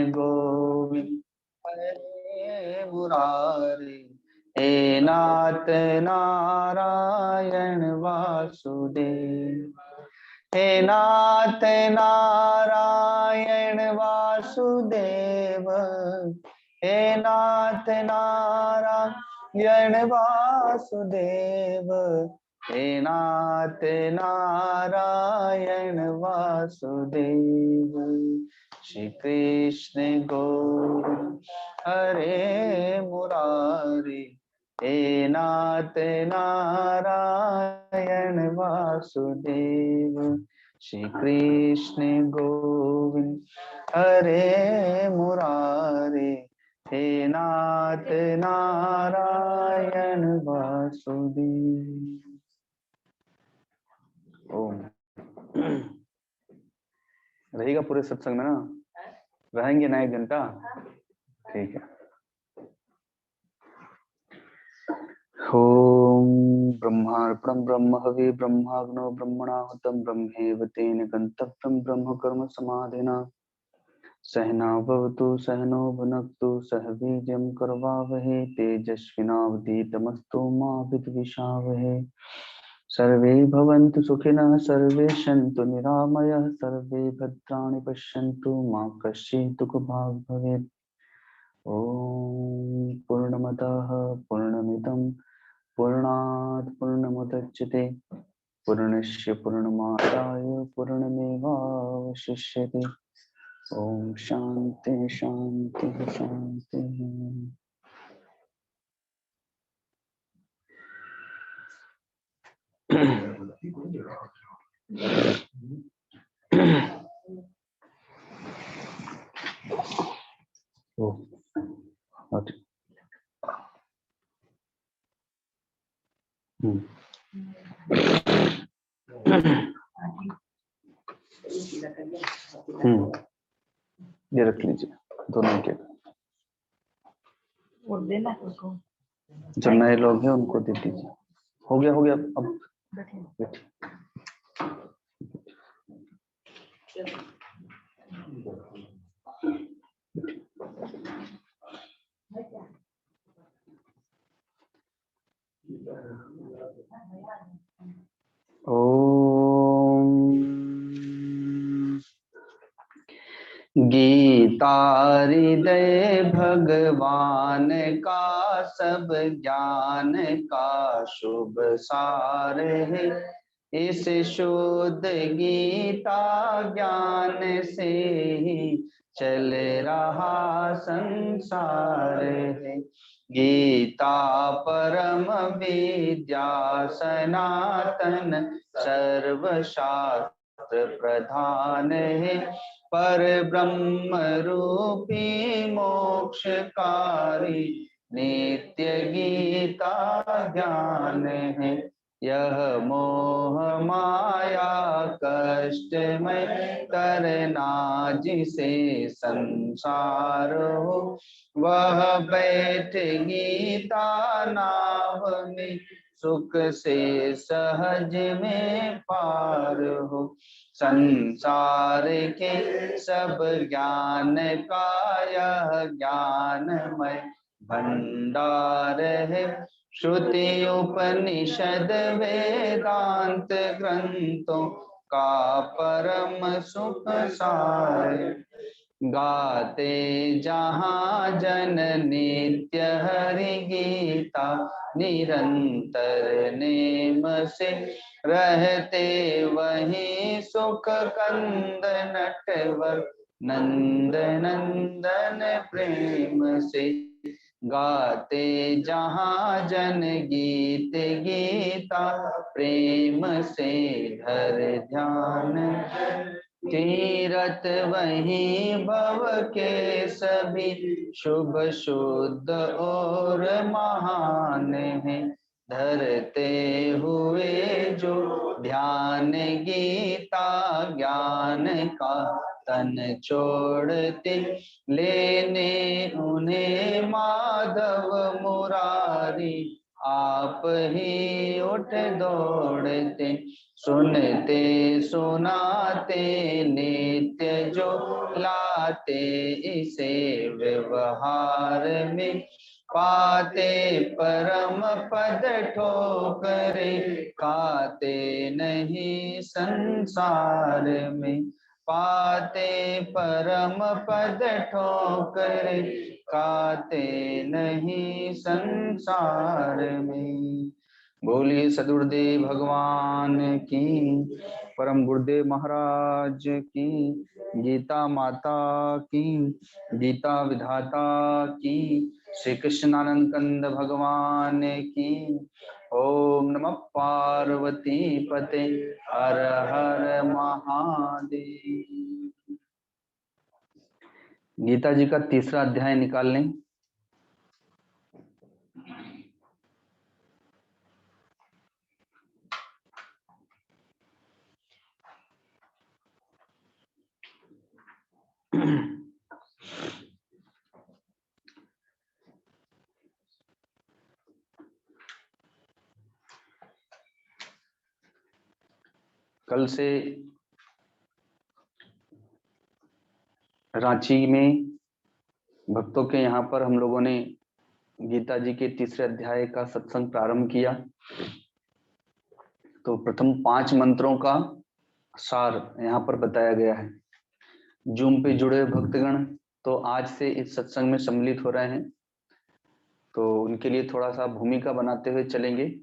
गोविंद हरे मुरारी, हे नाथ नारायण वासुदेव, हे नाथ नारायण वासुदेव, हे नाथ नारायण वासुदेव, हे नाथ नारायण वासुदेव। श्री कृष्ण गोविंद हरे मुरारी, हे नाथ नारायण वासुदेव। श्री कृष्ण गोविंद हरे मुरारी, हे नाथ नारायण वासुदेव। ओम। रहेगा पूरे सत्संग में ना? रहेंगे ना 1 घंटा? ठीक है। ओम ब्रह्मार्पणं ब्रह्म हवि ब्रह्माग्नो ब्रह्मणाहुतं ब्रह्मेव तेन गन्तव्यं ब्रह्म कर्म समाधिना। सहना भवतु सहनो भुनक्तु सह वीर्यं करवावहै तेजस्विनावधीतमस्तु मा विद्विषावहै। सर्वे भवन्तु सुखिनः सर्वे सन्तु निरामयः सर्वे भद्राणि पश्यन्तु मा कश्चित् दुःखभाग् भवेत्। ॐ पूर्णमदः पूर्णमिदं पूर्णात् पूर्णमुदच्यते पूर्णस्य पूर्णमादाय पूर्णमेवावशिष्यते। ओम शांति शांति शांति। ये रख लीजिए दोनों के। जो नए लोग हैं उनको दे दीजिए। हो गया अब बैठिए। ओम गीता हृदय भगवान का सब ज्ञान का शुभ सार है। इस शुद्ध गीता ज्ञान से ही चल रहा संसार है। गीता परम विद्या सनातन सर्वशास्त्र प्रधान है। पर ब्रह्म रूपी मोक्षकारी नित्य गीता ज्ञान है। यह मोह माया कष्ट में करना जिसे संसार हो, वह बैठ गीता नाव में सुख से सहज में पार हो। संसार के सब ज्ञान का यह ज्ञानमय भंडार है। श्रुति उपनिषद वेदांत ग्रंथों का परम सुख सार। गाते जहाँ जन नित्य हरि गीता निरंतर नेम से रहते वहीं सुख कंद नटवर नंद नंदन प्रेम से। गाते जहाँ जन गीत गीता प्रेम से धर ध्यान। तीरथ वहीं भव के सभी शुभ शुद्ध और महान है। धरते हुए जो ध्यान गीता ज्ञान का तन छोड़ते लेने उन्हें माधव मुरारी आप ही उठ दौड़ते, सुनते सुनाते नित्य जो लाते, इसे व्यवहार में पाते परम पद ठोकरे, खाते नहीं संसार में, पाते परम पद ठोकरे, खाते नहीं संसार में। बोलिए सदगुरुदेव भगवान की, परम गुरुदेव महाराज की, गीता माता की, गीता विधाता की, श्री कृष्णानंद कंद भगवान की। ओम नमः पार्वती पते, हर हर महादेव। गीता जी का तीसरा अध्याय निकाल लें। कल से रांची में भक्तों के यहाँ पर हम लोगों ने गीता जी के तीसरे अध्याय का सत्संग प्रारंभ किया। तो प्रथम 5 मंत्रों का सार यहाँ पर बताया गया है। जूम पे जुड़े भक्तगण तो आज से इस सत्संग में सम्मिलित हो रहे हैं, तो उनके लिए थोड़ा सा भूमिका बनाते हुए चलेंगे।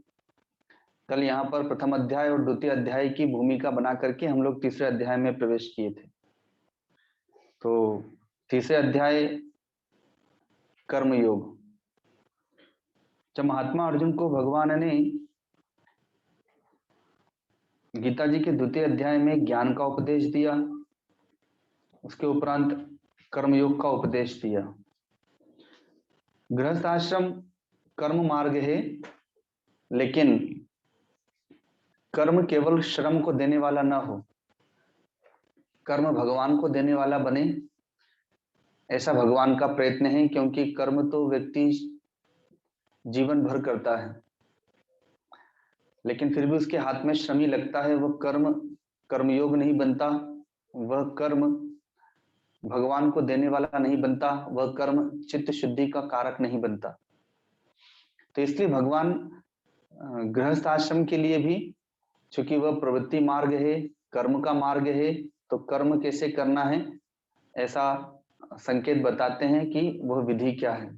कल यहाँ पर प्रथम अध्याय और द्वितीय अध्याय की भूमिका बना करके हम लोग तीसरे अध्याय में प्रवेश किए थे। तो तीसरे अध्याय कर्मयोग। जब महात्मा अर्जुन को भगवान ने गीता जी के द्वितीय अध्याय में ज्ञान का उपदेश दिया, उसके उपरांत कर्मयोग का उपदेश दिया। गृहस्थ आश्रम कर्म मार्ग है, लेकिन कर्म केवल श्रम को देने वाला ना हो, कर्म भगवान को देने वाला बने, ऐसा भगवान का प्रयत्न है। क्योंकि कर्म तो व्यक्ति जीवन भर करता है, लेकिन फिर भी उसके हाथ में श्रम ही लगता है। वह कर्म कर्मयोग नहीं बनता, वह कर्म भगवान को देने वाला नहीं बनता, वह कर्म चित्त शुद्धि का कारक नहीं बनता। तो इसलिए भगवान गृहस्थ आश्रम के लिए भी, चूंकि वह प्रवृत्ति मार्ग है, कर्म का मार्ग है, तो कर्म कैसे करना है ऐसा संकेत बताते हैं कि वह विधि क्या है।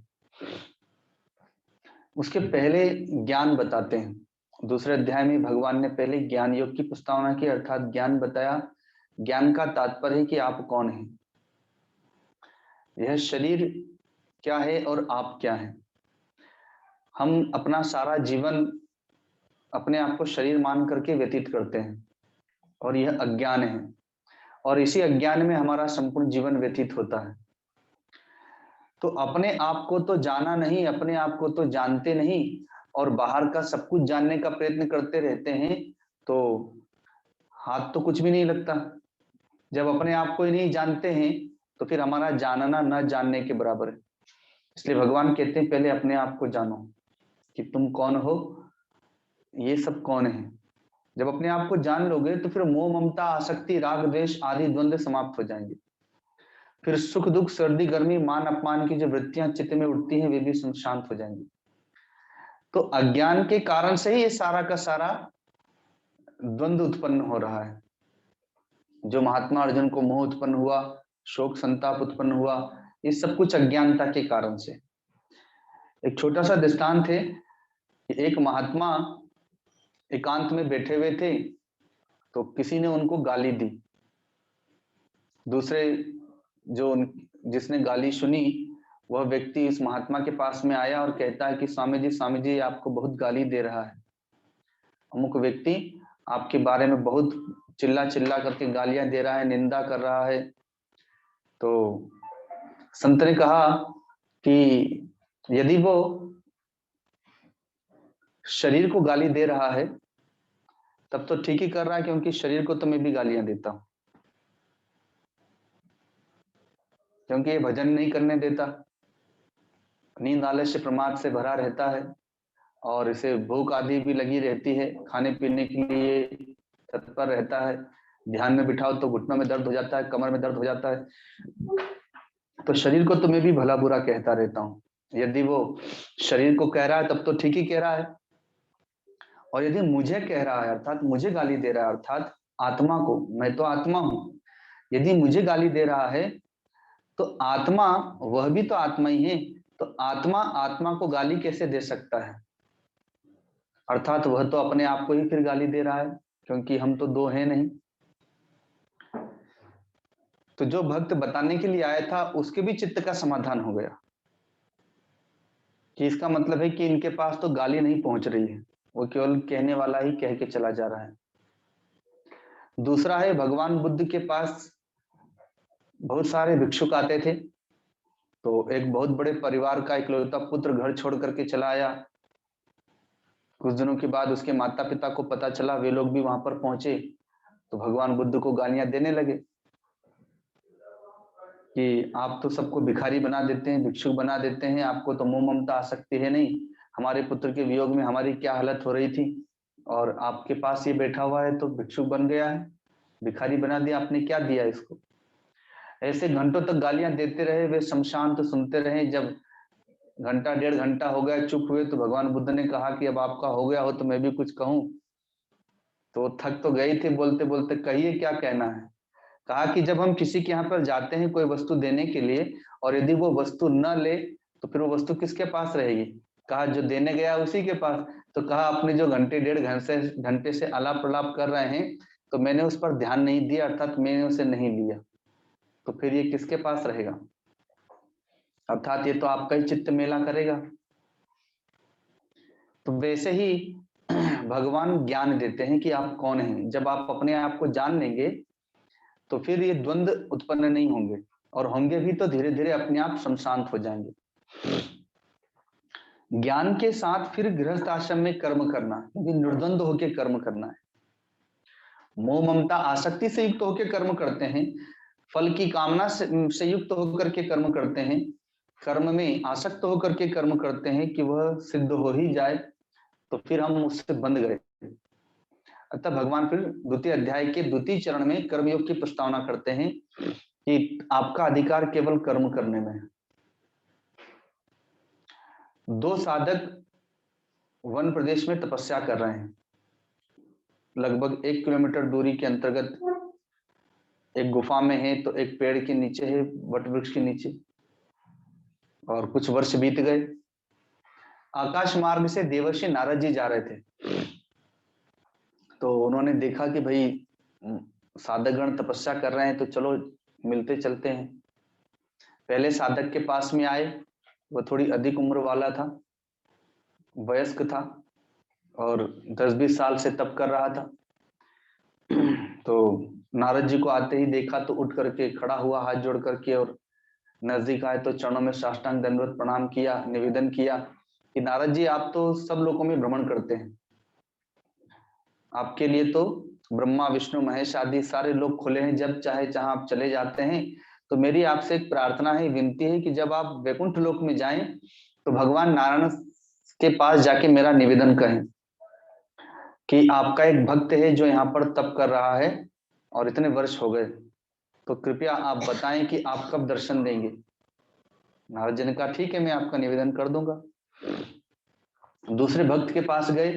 उसके पहले ज्ञान बताते हैं। दूसरे अध्याय में भगवान ने पहले ज्ञान योग की प्रस्तावना की, अर्थात ज्ञान बताया। ज्ञान का तात्पर्य है कि आप कौन हैं, यह शरीर क्या है और आप क्या हैं। हम अपना सारा जीवन अपने आप को शरीर मान करके व्यतीत करते हैं, और यह अज्ञान है, और इसी अज्ञान में हमारा संपूर्ण जीवन व्यतीत होता है। तो अपने आप को तो जाना नहीं, अपने आप को तो जानते नहीं, और बाहर का सब कुछ जानने का प्रयत्न करते रहते हैं, तो हाथ तो कुछ भी नहीं लगता। जब अपने आप को ही नहीं जानते हैं तो फिर हमारा जानना न जानने के बराबर है। इसलिए भगवान कहते हैं पहले अपने आप को जानो कि तुम कौन हो, ये सब कौन है। जब अपने आप को जान लोगे तो फिर मोह ममता आसक्ति राग द्वेष आदि द्वंद्व समाप्त हो जाएंगे। फिर सुख दुख सर्दी गर्मी मान अपमान की जो वृत्तियां चित्त में उठती हैं वे भी शांत हो जाएंगी। तो अज्ञान के कारण से ही ये सारा का सारा द्वंद्व उत्पन्न हो रहा है। जो महात्मा अर्जुन को मोह उत्पन्न हुआ, शोक संताप उत्पन्न हुआ, ये सब कुछ अज्ञानता के कारण से। एक छोटा सा दृष्टांत है कि एक महात्मा एकांत में बैठे हुए थे, तो किसी ने उनको गाली दी। दूसरे जो जिसने गाली सुनी वह व्यक्ति इस महात्मा के पास में आया और कहता है कि स्वामी जी आपको बहुत गाली दे रहा है, अमुक व्यक्ति आपके बारे में बहुत चिल्ला चिल्ला करके गालियां दे रहा है, निंदा कर रहा है। तो संत ने कहा कि यदि वो शरीर को गाली दे रहा है तब तो ठीक ही कर रहा है, क्योंकि शरीर को तो मैं भी गालियां देता हूं, क्योंकि ये भजन नहीं करने देता, नींद आलस्य प्रमाद से भरा रहता है, और इसे भूख आदि भी लगी रहती है, खाने पीने के लिए तत्पर रहता है। ध्यान में बिठाओ तो घुटनों में दर्द हो जाता है, कमर में दर्द हो जाता है। तो शरीर को तो मैं भी भला बुरा कहता रहता हूँ। यदि वो शरीर को कह रहा है तब तो ठीक ही कह रहा है, और यदि मुझे कह रहा है अर्थात मुझे गाली दे रहा है, अर्थात आत्मा को, मैं तो आत्मा हूं, यदि मुझे गाली दे रहा है तो आत्मा, वह भी तो आत्मा ही है, तो आत्मा आत्मा को गाली कैसे दे सकता है? अर्थात वह तो अपने आप को ही फिर गाली दे रहा है, क्योंकि हम तो दो हैं नहीं। तो जो भक्त बताने के लिए आया था उसके भी चित्त का समाधान हो गया कि इसका मतलब है कि इनके पास तो गाली नहीं पहुंच रही है, वो केवल कहने वाला ही कह के चला जा रहा है। दूसरा है, भगवान बुद्ध के पास बहुत सारे भिक्षुक आते थे, तो एक बहुत बड़े परिवार का इकलौता पुत्र घर छोड़ करके चला आया। कुछ दिनों के बाद उसके माता पिता को पता चला, वे लोग भी वहां पर पहुंचे, तो भगवान बुद्ध को गालियां देने लगे कि आप तो सबको भिखारी बना देते हैं, भिक्षुक बना देते हैं, आपको तो मोह ममता आसक्ति है नहीं। हमारे पुत्र के वियोग में हमारी क्या हालत हो रही थी, और आपके पास ये बैठा हुआ है तो भिक्षुक बन गया है, भिखारी बना दिया, आपने क्या दिया इसको? ऐसे घंटों तक गालियां देते रहे, वे शमशान तो सुनते रहे। जब घंटा 1.5 घंटा हो गया, चुप हुए, तो भगवान बुद्ध ने कहा कि अब आपका हो गया हो तो मैं भी कुछ कहूं। तो थक तो गए थे बोलते बोलते, कहिए क्या कहना है। कहा कि जब हम किसी के यहाँ पर जाते हैं कोई वस्तु देने के लिए, और यदि वो वस्तु न ले तो फिर वो वस्तु किसके पास रहेगी? कहा जो देने गया उसी के पास। तो कहा अपने जो घंटे 1.5 घंटे से आलाप प्रलाप कर रहे हैं, तो मैंने उस पर ध्यान नहीं दिया, अर्थात मैंने उसे नहीं लिया, तो फिर ये किसके पास रहेगा? अर्थात ये तो आपका ही चित्त मेला करेगा। तो वैसे ही भगवान ज्ञान देते हैं कि आप कौन हैं। जब आप अपने आप को जान लेंगे तो फिर ये द्वंद्व उत्पन्न नहीं होंगे, और होंगे भी तो धीरे धीरे अपने आप शांत हो जाएंगे। ज्ञान के साथ फिर गृहस्थ आश्रम में कर्म करना, क्योंकि निर्द्वंद होकर कर्म करना है। मोह ममता आसक्ति से युक्त होकर कर्म करते हैं, फल की कामना से युक्त होकर के कर्म करते हैं, कर्म में आसक्त होकर के कर्म करते हैं कि वह सिद्ध हो ही जाए, तो फिर हम उससे बंध गए। अतः भगवान फिर द्वितीय अध्याय के द्वितीय चरण में कर्मयोग की प्रस्तावना करते हैं कि आपका अधिकार केवल कर्म करने में है। दो साधक वन प्रदेश में तपस्या कर रहे हैं, लगभग 1 किलोमीटर दूरी के अंतर्गत एक गुफा में है, तो एक पेड़ के नीचे है, वट वृक्ष के नीचे। और कुछ वर्ष बीत गए, आकाश मार्ग से देवर्षि नारद जी जा रहे थे, तो उन्होंने देखा कि भाई साधकगण तपस्या कर रहे हैं, तो चलो मिलते चलते हैं। पहले साधक के पास में आए, वह थोड़ी अधिक उम्र वाला था, वयस्क था, और 10-20 साल से तप कर रहा था। तो नारद जी को आते ही देखा तो उठ करके खड़ा हुआ, हाथ जोड़ करके, और नजदीक आए तो चरणों में साष्टांग दंडवत प्रणाम किया, निवेदन किया कि नारद जी आप तो सब लोगों में भ्रमण करते हैं, आपके लिए तो ब्रह्मा विष्णु महेश आदि सारे लोग खुले हैं, जब चाहे जहां आप चले जाते हैं। तो मेरी आपसे एक प्रार्थना है, विनती है कि जब आप वैकुंठ लोक में जाएं तो भगवान नारायण के पास जाके मेरा निवेदन कहें कि आपका एक भक्त है जो यहाँ पर तप कर रहा है और इतने वर्ष हो गए, तो कृपया आप बताएं कि आप कब दर्शन देंगे। नारद जी ने कहा ठीक है, मैं आपका निवेदन कर दूंगा। दूसरे भक्त के पास गए,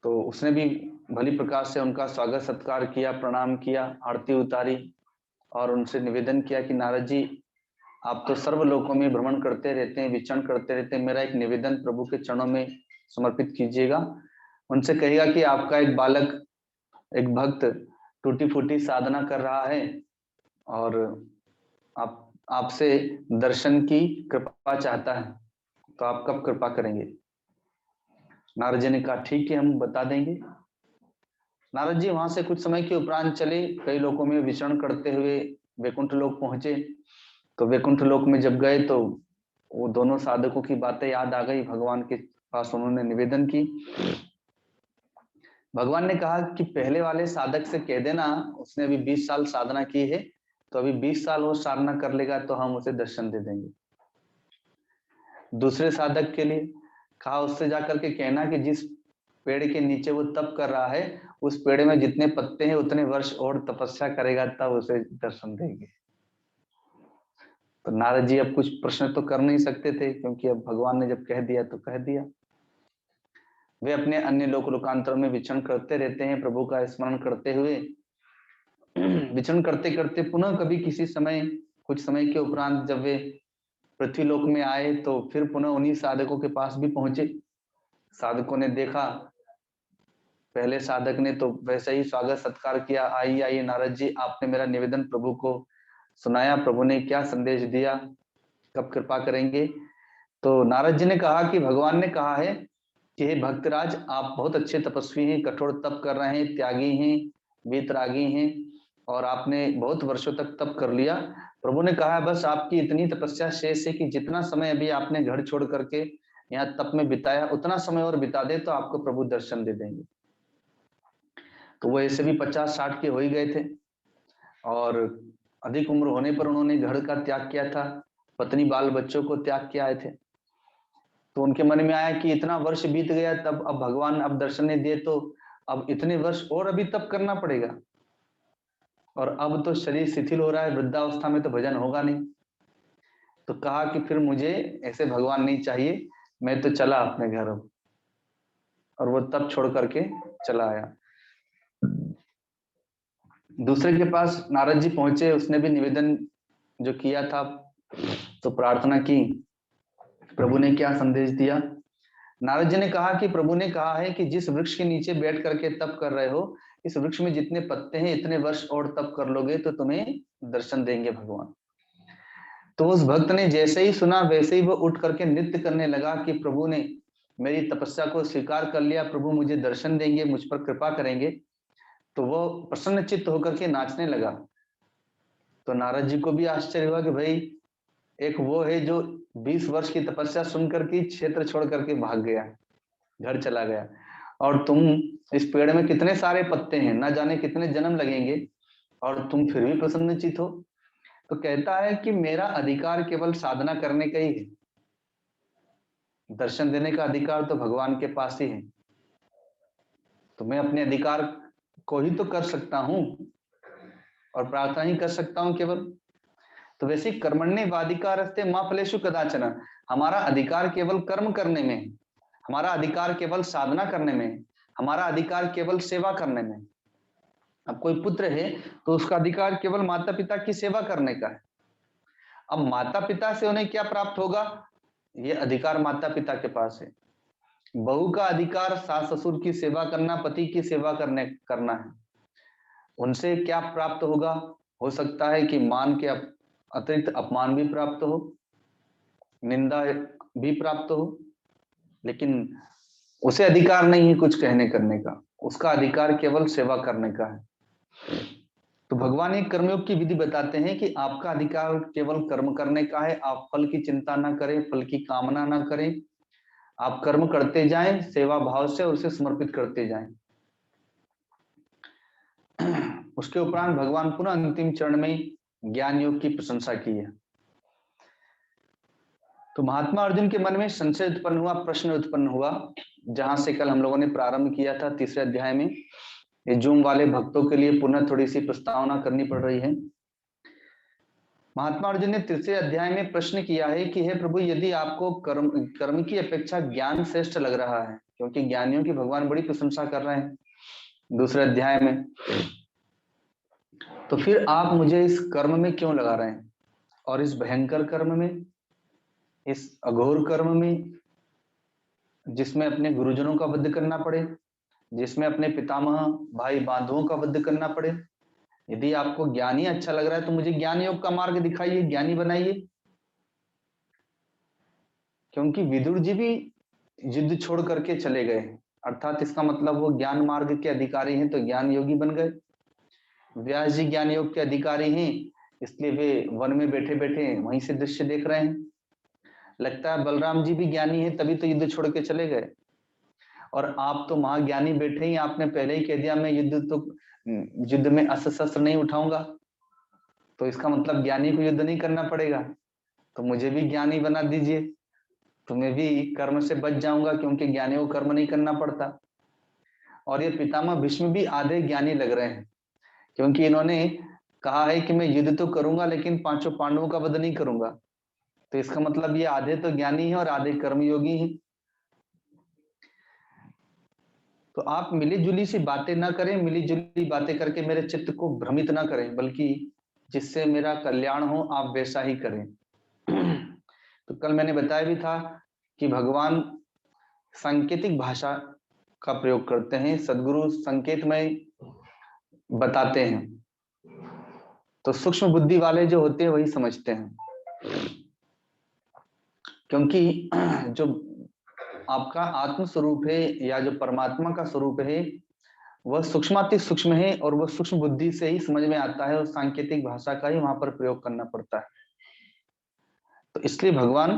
तो उसने भी भली प्रकार से उनका स्वागत सत्कार किया, प्रणाम किया, आरती उतारी, और उनसे निवेदन किया कि नारद जी आप तो सर्वलोकों में भ्रमण करते रहते हैं, विचरण करते रहते हैं, मेरा एक निवेदन प्रभु के चरणों में समर्पित कीजिएगा। उनसे कहिएगा कि आपका एक बालक, एक भक्त टूटी फूटी साधना कर रहा है, और आपसे दर्शन की कृपा चाहता है, तो आप कब कृपा करेंगे? नारद जी ने कहा ठीक है, हम बता देंगे। नारद जी वहां से कुछ समय के उपरांत चले, कई लोगों में विचरण करते हुए वैकुंठ लोक पहुंचे। तो वैकुंठ लोक में जब गए तो वो दोनों साधकों की बातें याद आ गई, भगवान के पास उन्होंने निवेदन की। भगवान ने कहा कि पहले वाले साधक से कह देना, उसने अभी 20 साल साधना की है, तो अभी 20 साल वो साधना कर लेगा तो हम उसे दर्शन दे देंगे। दूसरे साधक के लिए कहा उससे जाकर के कहना कि जिस पेड़ के नीचे वो तप कर रहा है उस पेड़ में जितने पत्ते हैं उतने वर्ष और तपस्या करेगा तब उसे दर्शन देंगे। तो नारद जी अब कुछ प्रश्न तो कर नहीं सकते थे, क्योंकि अब भगवान ने जब कह दिया तो कह दिया। वे अपने अन्य लोक लोकांतरों में विचरण करते रहते हैं, प्रभु का स्मरण करते हुए विचरण करते करते पुनः कभी किसी समय, कुछ समय के उपरांत जब वे पृथ्वी लोक में आए तो फिर पुनः उन्हीं साधकों के पास भी पहुंचे। साधकों ने देखा, पहले साधक ने तो वैसे ही स्वागत सत्कार किया, आइए आइए नारद जी, आपने मेरा निवेदन प्रभु को सुनाया, प्रभु ने क्या संदेश दिया, कब कृपा करेंगे। तो नारद जी ने कहा कि भगवान ने कहा है कि हे भक्तराज, आप बहुत अच्छे तपस्वी हैं, कठोर तप कर रहे हैं, त्यागी हैं, वीतरागी हैं, और आपने बहुत वर्षों तक तप कर लिया। प्रभु ने कहा बस आपकी इतनी तपस्या शेष है कि जितना समय अभी आपने घर छोड़ करके यहाँ तप में बिताया उतना समय और बिता दे तो आपको प्रभु दर्शन दे देंगे। तो वो ऐसे भी 50-60 के हो ही गए थे, और अधिक उम्र होने पर उन्होंने घर का त्याग किया था, पत्नी बाल बच्चों को त्याग के आए थे। तो उनके मन में आया कि इतना वर्ष बीत गया, तब अब भगवान अब दर्शन नहीं दिए तो अब इतने वर्ष और अभी तप करना पड़ेगा, और अब तो शरीर शिथिल हो रहा है, वृद्धावस्था में तो भजन होगा नहीं। तो कहा कि फिर मुझे ऐसे भगवान नहीं चाहिए, मैं तो चला अपने घर अब, और वो तप छोड़ करके चला आया। दूसरे के पास नारद जी पहुंचे, उसने भी निवेदन जो किया था तो प्रार्थना की। प्रभु ने क्या संदेश दिया? नारद जी ने कहा कि प्रभु ने कहा है कि जिस वृक्ष के नीचे बैठ करके तप कर रहे हो, इस वृक्ष में जितने पत्ते हैं इतने वर्ष और तप कर लोगे तो तुम्हें दर्शन देंगे भगवान। तो उस भक्त ने जैसे ही सुना वैसे ही वो उठ करके नृत्य करने लगा कि प्रभु ने मेरी तपस्या को स्वीकार कर लिया, प्रभु मुझे दर्शन देंगे, मुझ पर कृपा करेंगे। तो वो प्रसन्न चित्त होकर के नाचने लगा। तो नारद जी को भी आश्चर्य हुआ कि भाई एक वो है जो 20 वर्ष की तपस्या सुनकर के क्षेत्र छोड़ करके भाग गया, घर चला गया, और तुम इस पेड़ में कितने सारे पत्ते हैं, ना जाने कितने जन्म लगेंगे, और तुम फिर भी प्रसन्नचित हो। तो कहता है कि मेरा अधिकार केवल साधना करने का ही है, दर्शन देने का अधिकार तो भगवान के पास ही है। तो मैं अपने अधिकार को ही तो कर सकता हूं और प्रार्थना ही कर सकता हूं केवल। तो वैसे कर्मण्य वादिकारस्ते मां फलेषु कदाचन, हमारा अधिकार केवल कर्म करने में, हमारा अधिकार केवल साधना करने में, हमारा अधिकार केवल सेवा करने में। अब कोई पुत्र है तो उसका अधिकार केवल माता पिता की सेवा करने का है। अब माता पिता से उन्हें क्या प्राप्त होगा, ये अधिकार माता पिता के पास है। बहू का अधिकार सास ससुर की सेवा करना, पति की सेवा करना है। उनसे क्या प्राप्त होगा, हो सकता है कि मान के अतिरिक्त अपमान भी प्राप्त हो, निंदा भी प्राप्त हो, लेकिन उसे अधिकार नहीं है कुछ कहने करने का, उसका अधिकार केवल सेवा करने का है। तो भगवान एक कर्मयोग की विधि बताते हैं कि आपका अधिकार केवल कर्म करने का है, आप फल की चिंता ना करें, फल की कामना ना करें, आप कर्म करते जाएं सेवा भाव से और उसे समर्पित करते जाएं। उसके उपरांत भगवान पुनः अंतिम चरण में ज्ञान योग की प्रशंसा की है। तो महात्मा अर्जुन के मन में संशय उत्पन्न हुआ, प्रश्न उत्पन्न हुआ, जहां से कल हम लोगों ने प्रारंभ किया था तीसरे अध्याय में। ये जूम वाले भक्तों के लिए पुनः थोड़ी सी प्रस्तावना करनी पड़ रही है। महात्मा अर्जुन ने तीसरे अध्याय में प्रश्न किया है कि हे प्रभु, यदि आपको कर्म की अपेक्षा ज्ञान श्रेष्ठ लग रहा है, क्योंकि ज्ञानियों की भगवान बड़ी प्रशंसा कर रहे हैं दूसरे अध्याय में, तो फिर आप मुझे इस कर्म में क्यों लगा रहे हैं, और इस भयंकर कर्म में, इस अघोर कर्म में, जिसमें अपने गुरुजनों का वध करना पड़े, जिसमें अपने पितामह भाई बंधुओं का वध करना पड़े। यदि आपको ज्ञान ही अच्छा लग रहा है तो मुझे ज्ञान योग का मार्ग दिखाइए, ज्ञानी बनाइए। क्योंकि विदुर जी भी युद्ध छोड़ करके चले गए, अर्थात इसका मतलब वो ज्ञान मार्ग के अधिकारी हैं तो ज्ञान योगी बन गए। व्यास जी ज्ञान योग के अधिकारी हैं, इसलिए वे वन में बैठे बैठे वहीं से दृश्य देख रहे हैं। लगता है बलराम जी भी ज्ञानी हैं तभी तो युद्ध छोड़ के चले गए, और आप तो महाज्ञानी बैठे ही, आपने पहले ही कह दिया मैं युद्ध में अस्त्र शस्त्र नहीं उठाऊंगा, तो इसका मतलब ज्ञानी को युद्ध नहीं करना पड़ेगा, तो मुझे भी ज्ञानी बना दीजिए। तो मैं भी कर्म से बच जाऊंगा, क्योंकि ज्ञानियों को कर्म नहीं करना पड़ता। और ये पितामह भीष्म भी आधे ज्ञानी लग रहे हैं, क्योंकि इन्होंने कहा है कि मैं युद्ध तो करूंगा लेकिन पांचों पांडवों का वध नहीं करूंगा। तो इसका मतलब ये आधे तो ज्ञानी हैं और आधे कर्मयोगी हैं। तो आप मिली जुली सी बातें ना करें, मिली जुली बातें करके मेरे चित्त को भ्रमित ना करें, बल्कि जिससे मेरा कल्याण हो आप वैसा ही करें। तो कल मैंने बताया भी था कि भगवान सांकेतिक भाषा का प्रयोग करते हैं, सदगुरु संकेतमय बताते हैं। तो सूक्ष्म बुद्धि वाले जो होते हैं वही समझते हैं, क्योंकि जो आपका आत्म स्वरूप है या जो परमात्मा का स्वरूप है वह सूक्ष्माति सूक्ष्म है, और वह सूक्ष्म बुद्धि से ही समझ में आता है, और सांकेतिक भाषा का ही वहां पर प्रयोग करना पड़ता है। तो इसलिए भगवान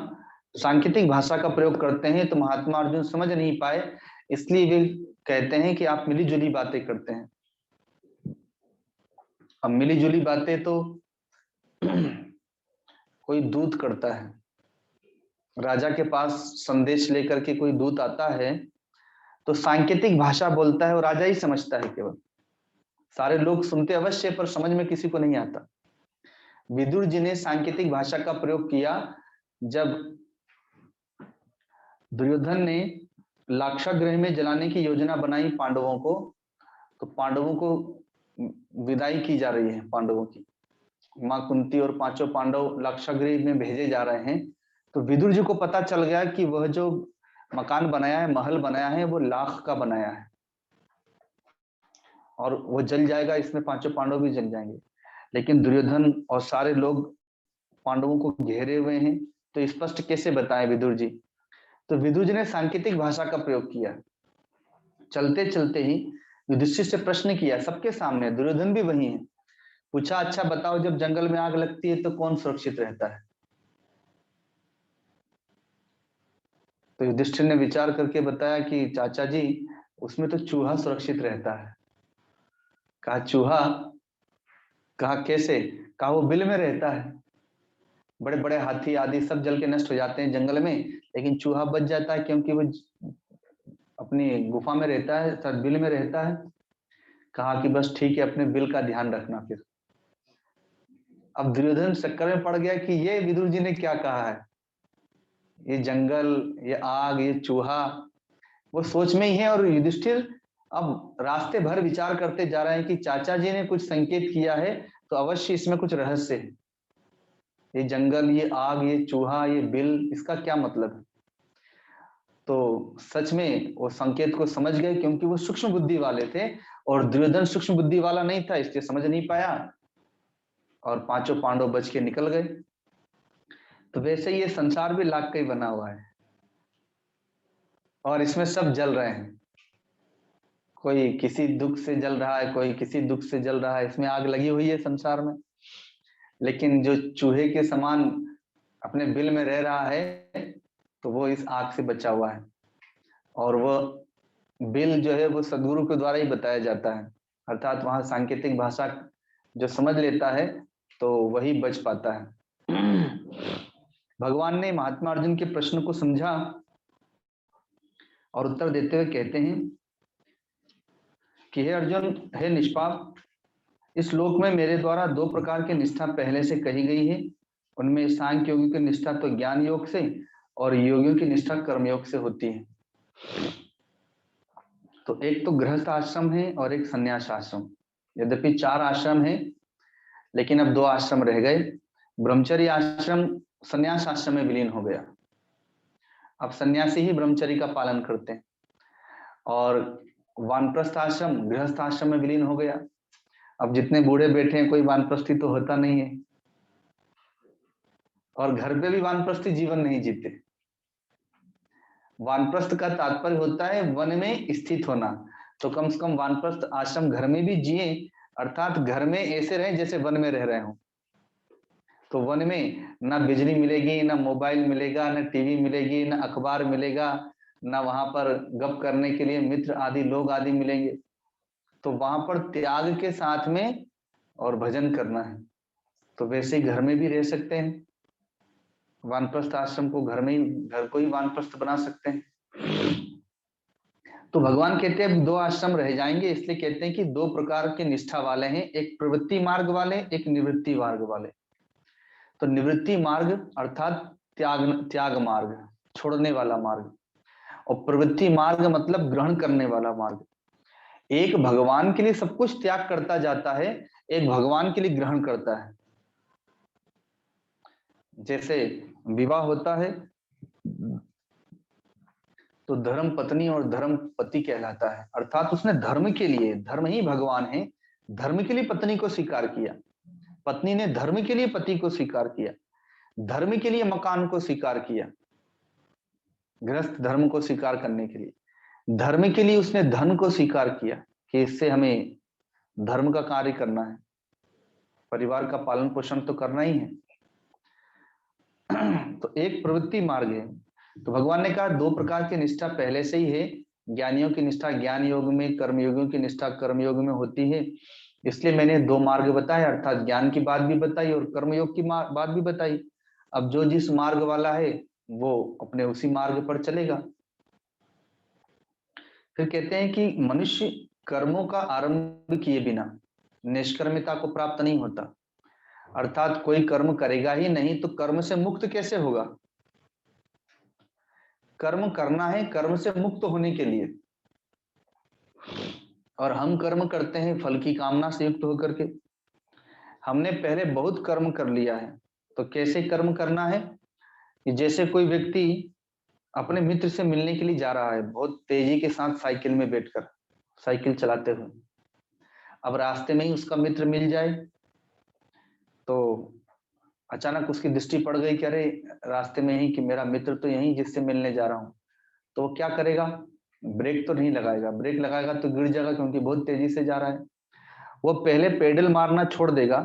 सांकेतिक भाषा का प्रयोग करते हैं, तो महात्मा अर्जुन समझ नहीं पाए, इसलिए वे कहते हैं कि आप मिली जुली बातें करते हैं। अब मिली जुली बातें तो कोई दूत करता है, राजा के पास संदेश लेकर के कोई दूत आता है तो सांकेतिक भाषा बोलता है, और राजा ही समझता है केवल। सारे लोग सुनते अवश्य पर समझ में किसी को नहीं आता। विदुर जी ने सांकेतिक भाषा का प्रयोग किया जब दुर्योधन ने लाक्षागृह में जलाने की योजना बनाई पांडवों को, तो पांडवों को विदाई की जा रही है, पांडवों की मां कुंती और पांचों पांडव लाक्षागृह में भेजे जा रहे हैं। तो विदुर जी को पता चल गया कि वह जो मकान बनाया है, महल बनाया है, वो लाख का बनाया है और वो जल जाएगा, इसमें पांचों पांडव भी जल जाएंगे। लेकिन दुर्योधन और सारे लोग पांडवों को घेरे हुए हैं, तो स्पष्ट कैसे बताएं विदुर जी? तो विदुर जी ने सांकेतिक भाषा का प्रयोग किया। चलते चलते ही युधिष्ठिर से प्रश्न किया सबके सामने, दुर्योधन भी वही है। पूछा, अच्छा बताओ, जब जंगल में आग लगती है तो कौन सुरक्षित रहता है? तो युधिष्ठिर ने विचार करके बताया कि चाचा जी, उसमें तो चूहा सुरक्षित रहता है। कहा चूहा? कहा कैसे? कहा वो बिल में रहता है, बड़े बड़े हाथी आदि सब जल के नष्ट हो जाते हैं जंगल में, लेकिन चूहा बच जाता है क्योंकि वो अपनी गुफा में रहता है, शायद बिल में रहता है। कहा कि बस ठीक है, अपने बिल का ध्यान रखना। फिर अब दुर्योधन चक्कर में पड़ गया कि ये विदुर जी ने क्या कहा है, ये जंगल, ये आग, ये चूहा, वो सोच में ही है। और युधिष्ठिर अब रास्ते भर विचार करते जा रहे हैं कि चाचा जी ने कुछ संकेत किया है, तो अवश्य इसमें कुछ रहस्य है। ये जंगल, ये आग, ये चूहा, ये बिल, इसका क्या मतलब है? तो सच में वो संकेत को समझ गए, क्योंकि वो सूक्ष्म बुद्धि वाले थे, और दुर्योधन सूक्ष्म बुद्धि वाला नहीं था, इसलिए समझ नहीं पाया, और पांचों पांडव बच के निकल गए। तो वैसे ये संसार भी लाख का ही बना हुआ है, और इसमें सब जल रहे हैं। कोई किसी दुख से जल रहा है, कोई किसी दुख से जल रहा है, इसमें आग लगी हुई है संसार में। लेकिन जो चूहे के समान अपने बिल में रह रहा है, तो वो इस आग से बचा हुआ है। और वह बिल जो है वो सदगुरु के द्वारा ही बताया जाता है, अर्थात वहां सांकेतिक भाषा जो समझ लेता है तो वही बच पाता है। भगवान ने महात्मा अर्जुन के प्रश्न को समझा और उत्तर देते हुए कहते हैं कि हे अर्जुन, हे निष्पाप, इस लोक में मेरे द्वारा दो प्रकार की निष्ठा पहले से कही गई है। उनमें सांख्य योगियों की निष्ठा तो ज्ञान योग से, और योगियों की निष्ठा कर्म योग से होती है। तो एक तो गृहस्थ आश्रम है और एक संन्यास आश्रम। यद्यपि 4 आश्रम है, लेकिन अब 2 आश्रम रह गए। ब्रह्मचर्य आश्रम संन्यास आश्रम में विलीन हो गया। अब सन्यासी ही ब्रह्मचर्य का पालन करते हैं, और वानप्रस्थ आश्रम गृहस्थ आश्रम में विलीन हो गया। अब जितने बूढ़े बैठे हैं, कोई वानप्रस्थी तो होता नहीं है, और घर पे भी वानप्रस्थी जीवन नहीं जीते। वानप्रस्थ का तात्पर्य होता है वन में स्थित होना, तो कम से कम वानप्रस्थ आश्रम घर में भी जिए, अर्थात घर में ऐसे रहें जैसे वन में रह रहे हो। तो वन में ना बिजली मिलेगी, ना मोबाइल मिलेगा, ना टीवी मिलेगी, ना अखबार मिलेगा, ना वहां पर गप करने के लिए मित्र आदि लोग आदि मिलेंगे। तो वहां पर त्याग के साथ में और भजन करना है। तो वैसे ही घर में भी रह सकते हैं। वानप्रस्थ आश्रम को घर को ही वानप्रस्थ बना सकते हैं। तो भगवान कहते हैं दो आश्रम रह जाएंगे, इसलिए कहते हैं कि दो प्रकार के निष्ठा वाले हैं, एक प्रवृत्ति मार्ग वाले, एक निवृत्ति मार्ग वाले। तो निवृत्ति मार्ग अर्थात त्याग मार्ग, छोड़ने वाला मार्ग, और प्रवृत्ति मार्ग मतलब ग्रहण करने वाला मार्ग। एक भगवान के लिए सब कुछ त्याग करता जाता है, एक भगवान के लिए ग्रहण करता है। जैसे विवाह होता है तो धर्म पत्नी और धर्म पति कहलाता है, अर्थात उसने धर्म के लिए, धर्म ही भगवान है, धर्म के लिए पत्नी को स्वीकार किया, पत्नी ने धर्म के लिए पति को स्वीकार किया, धर्म के लिए मकान को स्वीकार किया, गृहस्थ धर्म को स्वीकार करने के लिए, धर्म के लिए उसने धन को स्वीकार किया कि इससे हमें धर्म का कार्य करना है, परिवार का पालन पोषण तो करना ही है। तो एक प्रवृत्ति मार्ग है। तो भगवान ने कहा दो प्रकार की निष्ठा पहले से ही है, ज्ञानियों की निष्ठा ज्ञान योग में, कर्मयोगियों की निष्ठा कर्म योग में होती है। इसलिए मैंने दो मार्ग बताए, अर्थात ज्ञान की बात भी बताई और कर्मयोग की बात भी बताई। अब जो जिस मार्ग वाला है वो अपने उसी मार्ग पर चलेगा। फिर कहते हैं कि मनुष्य कर्मों का आरंभ किए बिना निष्कर्मिता को प्राप्त नहीं होता, अर्थात कोई कर्म करेगा ही नहीं तो कर्म से मुक्त कैसे होगा। कर्म करना है कर्म से मुक्त होने के लिए, और हम कर्म करते हैं फल की कामना से युक्त होकर के। हमने पहले बहुत कर्म कर लिया है, तो कैसे कर्म करना है कि जैसे कोई व्यक्ति अपने मित्र से मिलने के लिए जा रहा है बहुत तेजी के साथ साइकिल में बैठकर, साइकिल चलाते हुए, अब रास्ते में ही उसका मित्र मिल जाए तो अचानक उसकी दृष्टि पड़ गई कि अरे रास्ते में ही कि मेरा मित्र तो यही जिससे मिलने जा रहा हूं, तो वो क्या करेगा, ब्रेक तो नहीं लगाएगा, ब्रेक लगाएगा तो गिर जाएगा क्योंकि बहुत तेजी से जा रहा है। वो पहले पेडल मारना छोड़ देगा,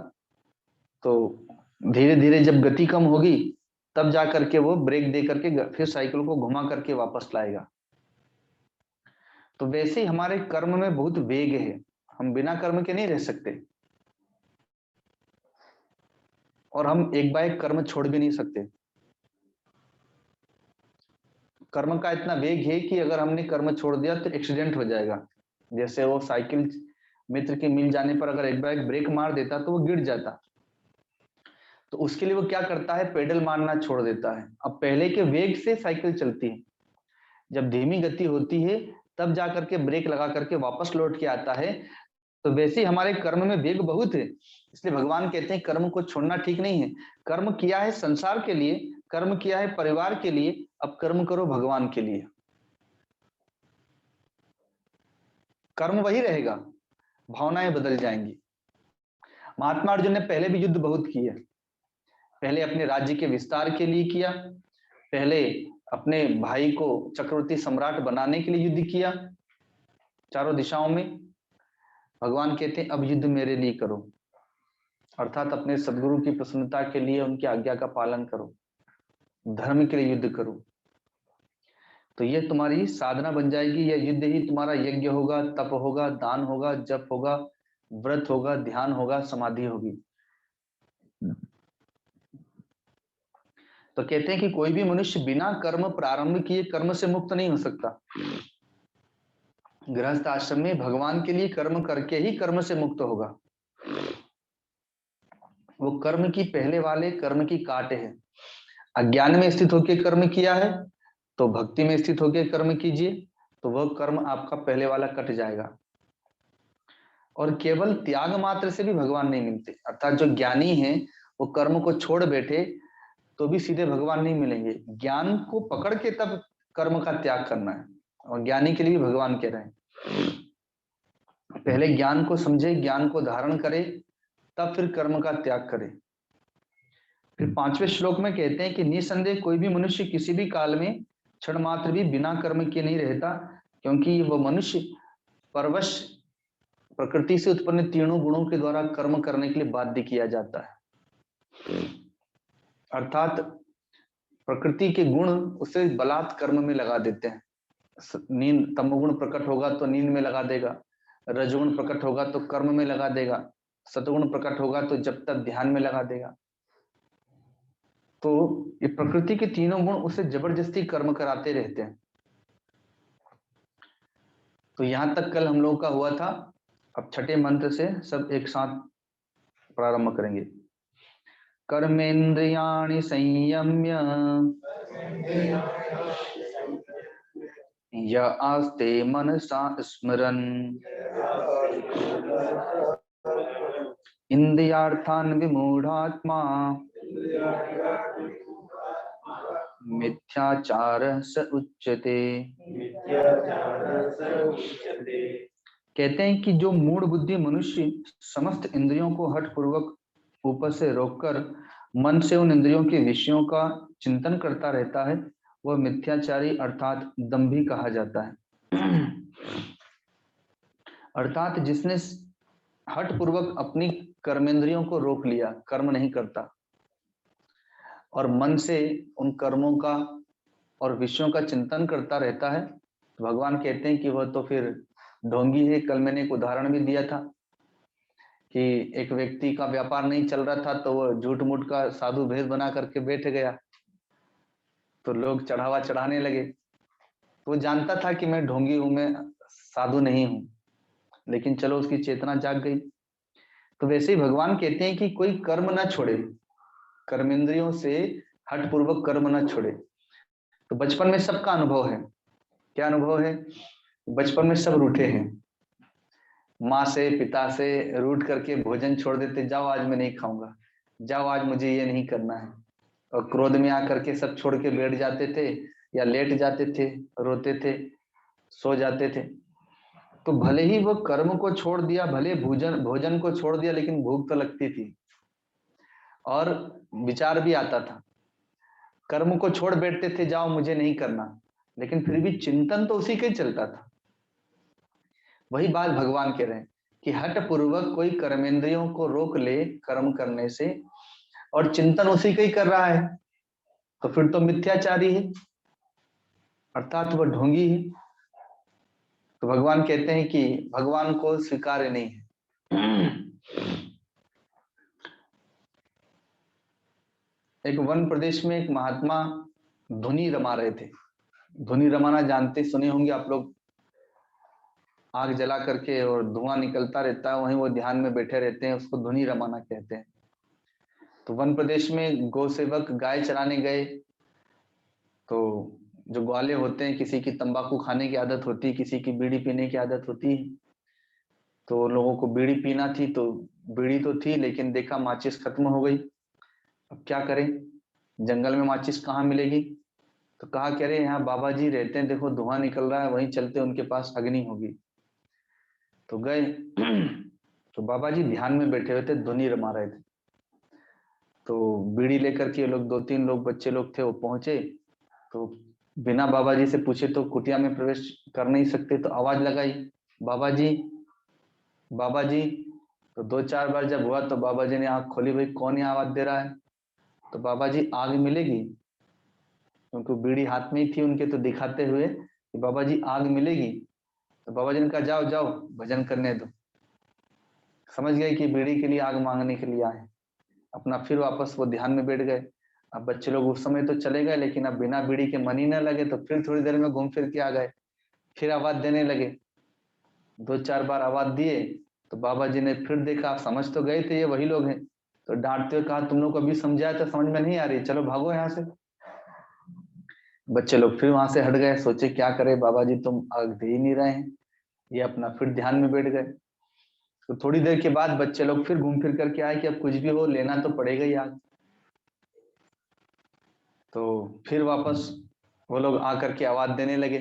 तो धीरे धीरे जब गति कम होगी तब जा करके वो ब्रेक दे करके फिर साइकिल को घुमा करके वापस लाएगा। तो वैसे ही हमारे कर्म में बहुत वेग है, हम बिना कर्म के नहीं रह सकते, और हम एक बार एक कर्म छोड़ भी नहीं सकते। कर्म का इतना वेग है कि अगर हमने कर्म छोड़ दिया तो एक्सीडेंट हो जाएगा। जैसे वो साइकिल मित्र के मिल जाने पर अगर एक बार एक ब्रेक मार देता तो वो गिर जाता, तो उसके लिए वो क्या करता है, पेडल मारना छोड़ देता है। अब पहले के वेग से साइकिल चलती है, जब धीमी गति होती है तब जा करके ब्रेक लगा करके वापस लौट के आता है। तो वैसे ही हमारे कर्म में वेग बहुत है, इसलिए भगवान कहते हैं कर्म को छोड़ना ठीक नहीं है। कर्म किया है संसार के लिए, कर्म किया है परिवार के लिए, अब कर्म करो भगवान के लिए। कर्म वही रहेगा, भावनाएं बदल जाएंगी। महात्मा अर्जुन ने पहले भी युद्ध बहुत किए, पहले अपने राज्य के विस्तार के लिए किया, पहले अपने भाई को चक्रवर्ती सम्राट बनाने के लिए युद्ध किया चारों दिशाओं में। भगवान कहते हैं अब युद्ध मेरे लिए करो, अर्थात अपने सदगुरु की प्रसन्नता के लिए उनकी आज्ञा का पालन करो, धर्म के लिए युद्ध करो। तो यह तुम्हारी साधना बन जाएगी, यह युद्ध ही तुम्हारा यज्ञ होगा, तप होगा, दान होगा, जप होगा, व्रत होगा, ध्यान होगा, समाधि होगी। तो कहते हैं कि कोई भी मनुष्य बिना कर्म प्रारंभ किए कर्म से मुक्त नहीं हो सकता। गृहस्थ आश्रम में भगवान के लिए कर्म करके ही कर्म से मुक्त होगा। वो कर्म की पहले वाले कर्म की काट है। अज्ञान में स्थित होकर कर्म किया है तो भक्ति में स्थित होकर कर्म कीजिए, तो वह कर्म आपका पहले वाला कट जाएगा। और केवल त्याग मात्र से भी भगवान नहीं मिलते, अर्थात जो ज्ञानी है वो कर्म को छोड़ बैठे तो भी सीधे भगवान नहीं मिलेंगे। ज्ञान को पकड़ के तब कर्म का त्याग करना है, और ज्ञानी के लिए भी भगवान कह रहे हैं पहले ज्ञान को समझे, ज्ञान को धारण करे, तब फिर कर्म का त्याग करे। फिर 5वें श्लोक में कहते हैं कि निसंदेह कोई भी मनुष्य किसी भी काल में क्षण मात्र भी बिना कर्म के नहीं रहता, क्योंकि वह मनुष्य परवश प्रकृति से उत्पन्न तीनों गुणों के द्वारा कर्म करने के लिए बाध्य किया जाता है। अर्थात प्रकृति के गुण उसे बलात् कर्म में लगा देते हैं। नींद, तमोगुण प्रकट होगा तो नींद में लगा देगा, रजगुण प्रकट होगा तो कर्म में लगा देगा, सतगुण प्रकट होगा तो जब तक ध्यान में लगा देगा। तो ये प्रकृति के तीनों गुण उसे जबरदस्ती कर्म कराते रहते हैं। तो यहां तक कल हम लोगों का हुआ था। अब छठे मंत्र से सब एक साथ प्रारंभ करेंगे। कर्मेंद्रियाणि संयम्य य आस्ते मनसा स्मरन् इंद्रियार्थान् विमूढ़ात्मा मिथ्याचारः स उच्यते। कहते हैं कि जो मूढ़ बुद्धि मनुष्य समस्त इंद्रियों को हठ पूर्वक ऊपर से रोककर मन से उन इंद्रियों के विषयों का चिंतन करता रहता है, वह मिथ्याचारी अर्थात दंभी कहा जाता है। अर्थात जिसने हठ पूर्वक अपनी कर्मेंद्रियों को रोक लिया, कर्म नहीं करता, और मन से उन कर्मों का और विषयों का चिंतन करता रहता है, तो भगवान कहते हैं कि वह तो फिर ढोंगी है। कल मैंने एक उदाहरण भी दिया था कि एक व्यक्ति का व्यापार नहीं चल रहा था, तो वह झूठ मूठ का साधु भेष बना करके बैठ गया, तो लोग चढ़ावा चढ़ाने लगे। तो वो जानता था कि मैं ढोंगी हूं, मैं साधु नहीं हूं, लेकिन चलो उसकी चेतना जाग गई। तो वैसे ही भगवान कहते हैं कि कोई कर्म ना छोड़े, कर्मेंद्रियों से हठ पूर्वक कर्म ना छोड़े। तो बचपन में सबका अनुभव है। क्या अनुभव है? बचपन में सब रूठे हैं, माँ से पिता से रूठ करके भोजन छोड़ देते, जाओ आज मैं नहीं खाऊंगा, जाओ आज मुझे ये नहीं करना है, और क्रोध में आकर के सब छोड़ के बैठ जाते थे या लेट जाते थे, रोते थे, सो जाते थे। तो भले ही वो कर्म को छोड़ दिया, भले भोजन भोजन को छोड़ दिया, लेकिन भूख तो लगती थी और विचार भी आता था। कर्म को छोड़ बैठते थे, जाओ मुझे नहीं करना, लेकिन फिर भी चिंतन तो उसी का ही चलता था। वही बात भगवान कह रहे हैं कि हठ पूर्वक कोई कर्मेंद्रियों को रोक ले कर्म करने से, और चिंतन उसी का ही कर रहा है, तो फिर तो मिथ्याचारी है, अर्थात वह ढोंगी है। तो भगवान कहते हैं कि भगवान को स्वीकार्य नहीं है। एक वन प्रदेश में एक महात्मा धुनी रमा रहे थे। धुनी रमाना जानते सुने होंगे आप लोग, आग जला करके और धुआं निकलता रहता है, वहीं वो ध्यान में बैठे रहते हैं, उसको धुनी रमाना कहते हैं। तो वन प्रदेश में गौ सेवक गाय चराने गए, तो जो ग्वाले होते हैं, किसी की तंबाकू खाने की आदत होती है, किसी की बीड़ी पीने की आदत होती है। तो लोगों को बीड़ी पीना थी, तो बीड़ी तो थी, लेकिन देखा माचिस खत्म हो गई। अब क्या करें, जंगल में माचिस कहाँ मिलेगी? तो कहा कह रहे यहाँ बाबा जी रहते हैं, देखो धुआं निकल रहा है, वहीं चलते, उनके पास अग्नि होगी। तो गए। तो बाबा जी ध्यान में बैठे हुए थे, धुनी रमा रहे थे। तो बीड़ी लेकर के लोग, दो तीन लोग बच्चे लोग थे, वो पहुंचे। तो बिना बाबा जी से पूछे तो कुटिया में प्रवेश कर नहीं सकते, तो आवाज लगाई, बाबा जी, बाबा जी। तो दो चार बार जब हुआ तो बाबा जी ने आंख खोली, भाई कौन ही आवाज दे रहा है? तो बाबा जी, आग मिलेगी, क्योंकि बीड़ी हाथ में ही थी उनके, तो दिखाते हुए कि बाबा जी आग मिलेगी। तो बाबा जी ने कहा जाओ जाओ भजन करने दो। समझ गए कि बीड़ी के लिए आग मांगने के लिए आए, अपना फिर वापस वो ध्यान में बैठ गए। अब बच्चे लोग उस समय तो चले गए, लेकिन अब बिना बीड़ी के मन ही न लगे, तो फिर थोड़ी देर में घूम फिर के आ गए, फिर आवाज देने लगे। दो चार बार आवाज दिए, तो बाबा जी ने फिर देखा, आप समझ तो गए थे ये वही लोग हैं। तो डांटते हुए कहा, तुम लोग को अभी समझाया तो समझ में नहीं आ रही, चलो भागो यहाँ से। बच्चे लोग फिर वहां से हट गए, सोचे क्या करे, बाबा जी तुम आग दे ही नहीं रहे हैं। ये अपना फिर ध्यान में बैठ गए। तो थोड़ी देर के बाद बच्चे लोग फिर घूम फिर करके आए कि अब कुछ भी हो, लेना तो पड़ेगा ही आग। तो फिर वापस वो लोग आकर के आवाज देने लगे।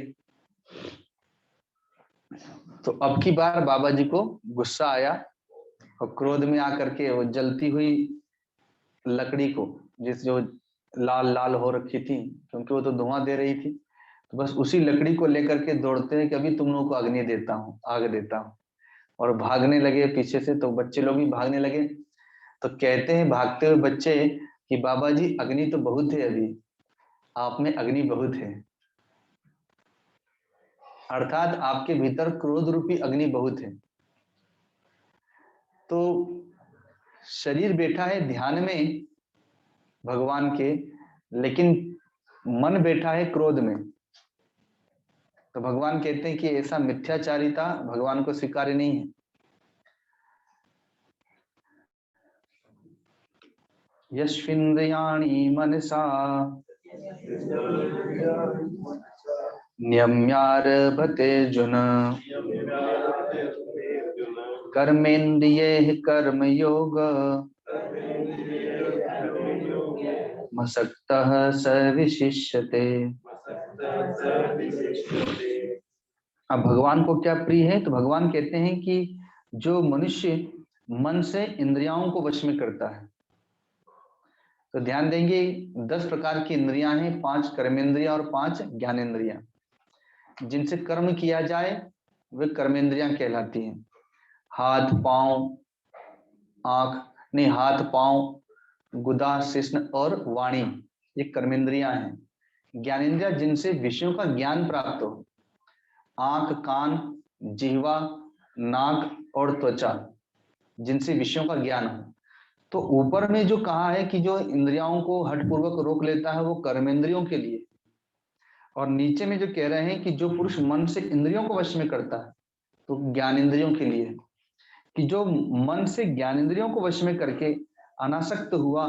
तो अब की बार बाबा जी को गुस्सा आया, और क्रोध में आकर के वो जलती हुई लकड़ी को, जिस जो लाल लाल हो रखी थी, क्योंकि वो तो धुआं दे रही थी, तो बस उसी लकड़ी को लेकर के दौड़ते हैं कि अभी तुम लोगों को अग्नि देता हूँ, आग देता हूँ। और भागने लगे पीछे से, तो बच्चे लोग भी भागने लगे। तो कहते हैं भागते हुए बच्चे कि बाबा जी अग्नि तो बहुत है, अभी आप में अग्नि बहुत है, अर्थात आपके भीतर क्रोध रूपी अग्नि बहुत है। तो शरीर बैठा है ध्यान में भगवान के, लेकिन मन बैठा है क्रोध में, तो भगवान कहते हैं कि ऐसा मिथ्याचारिता भगवान को स्वीकार्य नहीं है। यस्विन्द्रियाणि मनसा नियम्यारभते अर्जुन कर्मेन्द्रियैः कर्मयोग मसक्तः स विशिष्यते। अब भगवान को क्या प्रिय है? तो भगवान कहते हैं कि जो मनुष्य मन से इंद्रियाओं को वश में करता है। तो ध्यान देंगे 10 प्रकार की इंद्रियां हैं, 5 कर्मेंद्रियां और 5 ज्ञानेंद्रियां। जिनसे कर्म किया जाए वे कर्मेंद्रियां कहलाती हैं। हाथ पांव आंख नहीं, हाथ पांव गुदा शिश्न और वाणी, ये कर्मेंद्रियां हैं। ज्ञानेंद्रिया जिनसे विषयों का ज्ञान प्राप्त हो, आंख कान जिह्वा नाक और त्वचा, जिनसे विषयों का ज्ञान हो। तो ऊपर में जो कहा है कि जो इंद्रियाओं को हठपूर्वक रोक लेता है वो कर्मेंद्रियों के लिए, और नीचे में जो कह रहे हैं कि जो पुरुष मन से इंद्रियों को वश में करता है तो ज्ञानेंद्रियों के लिए, कि जो मन से ज्ञानेंद्रियों को वश में करके अनासक्त हुआ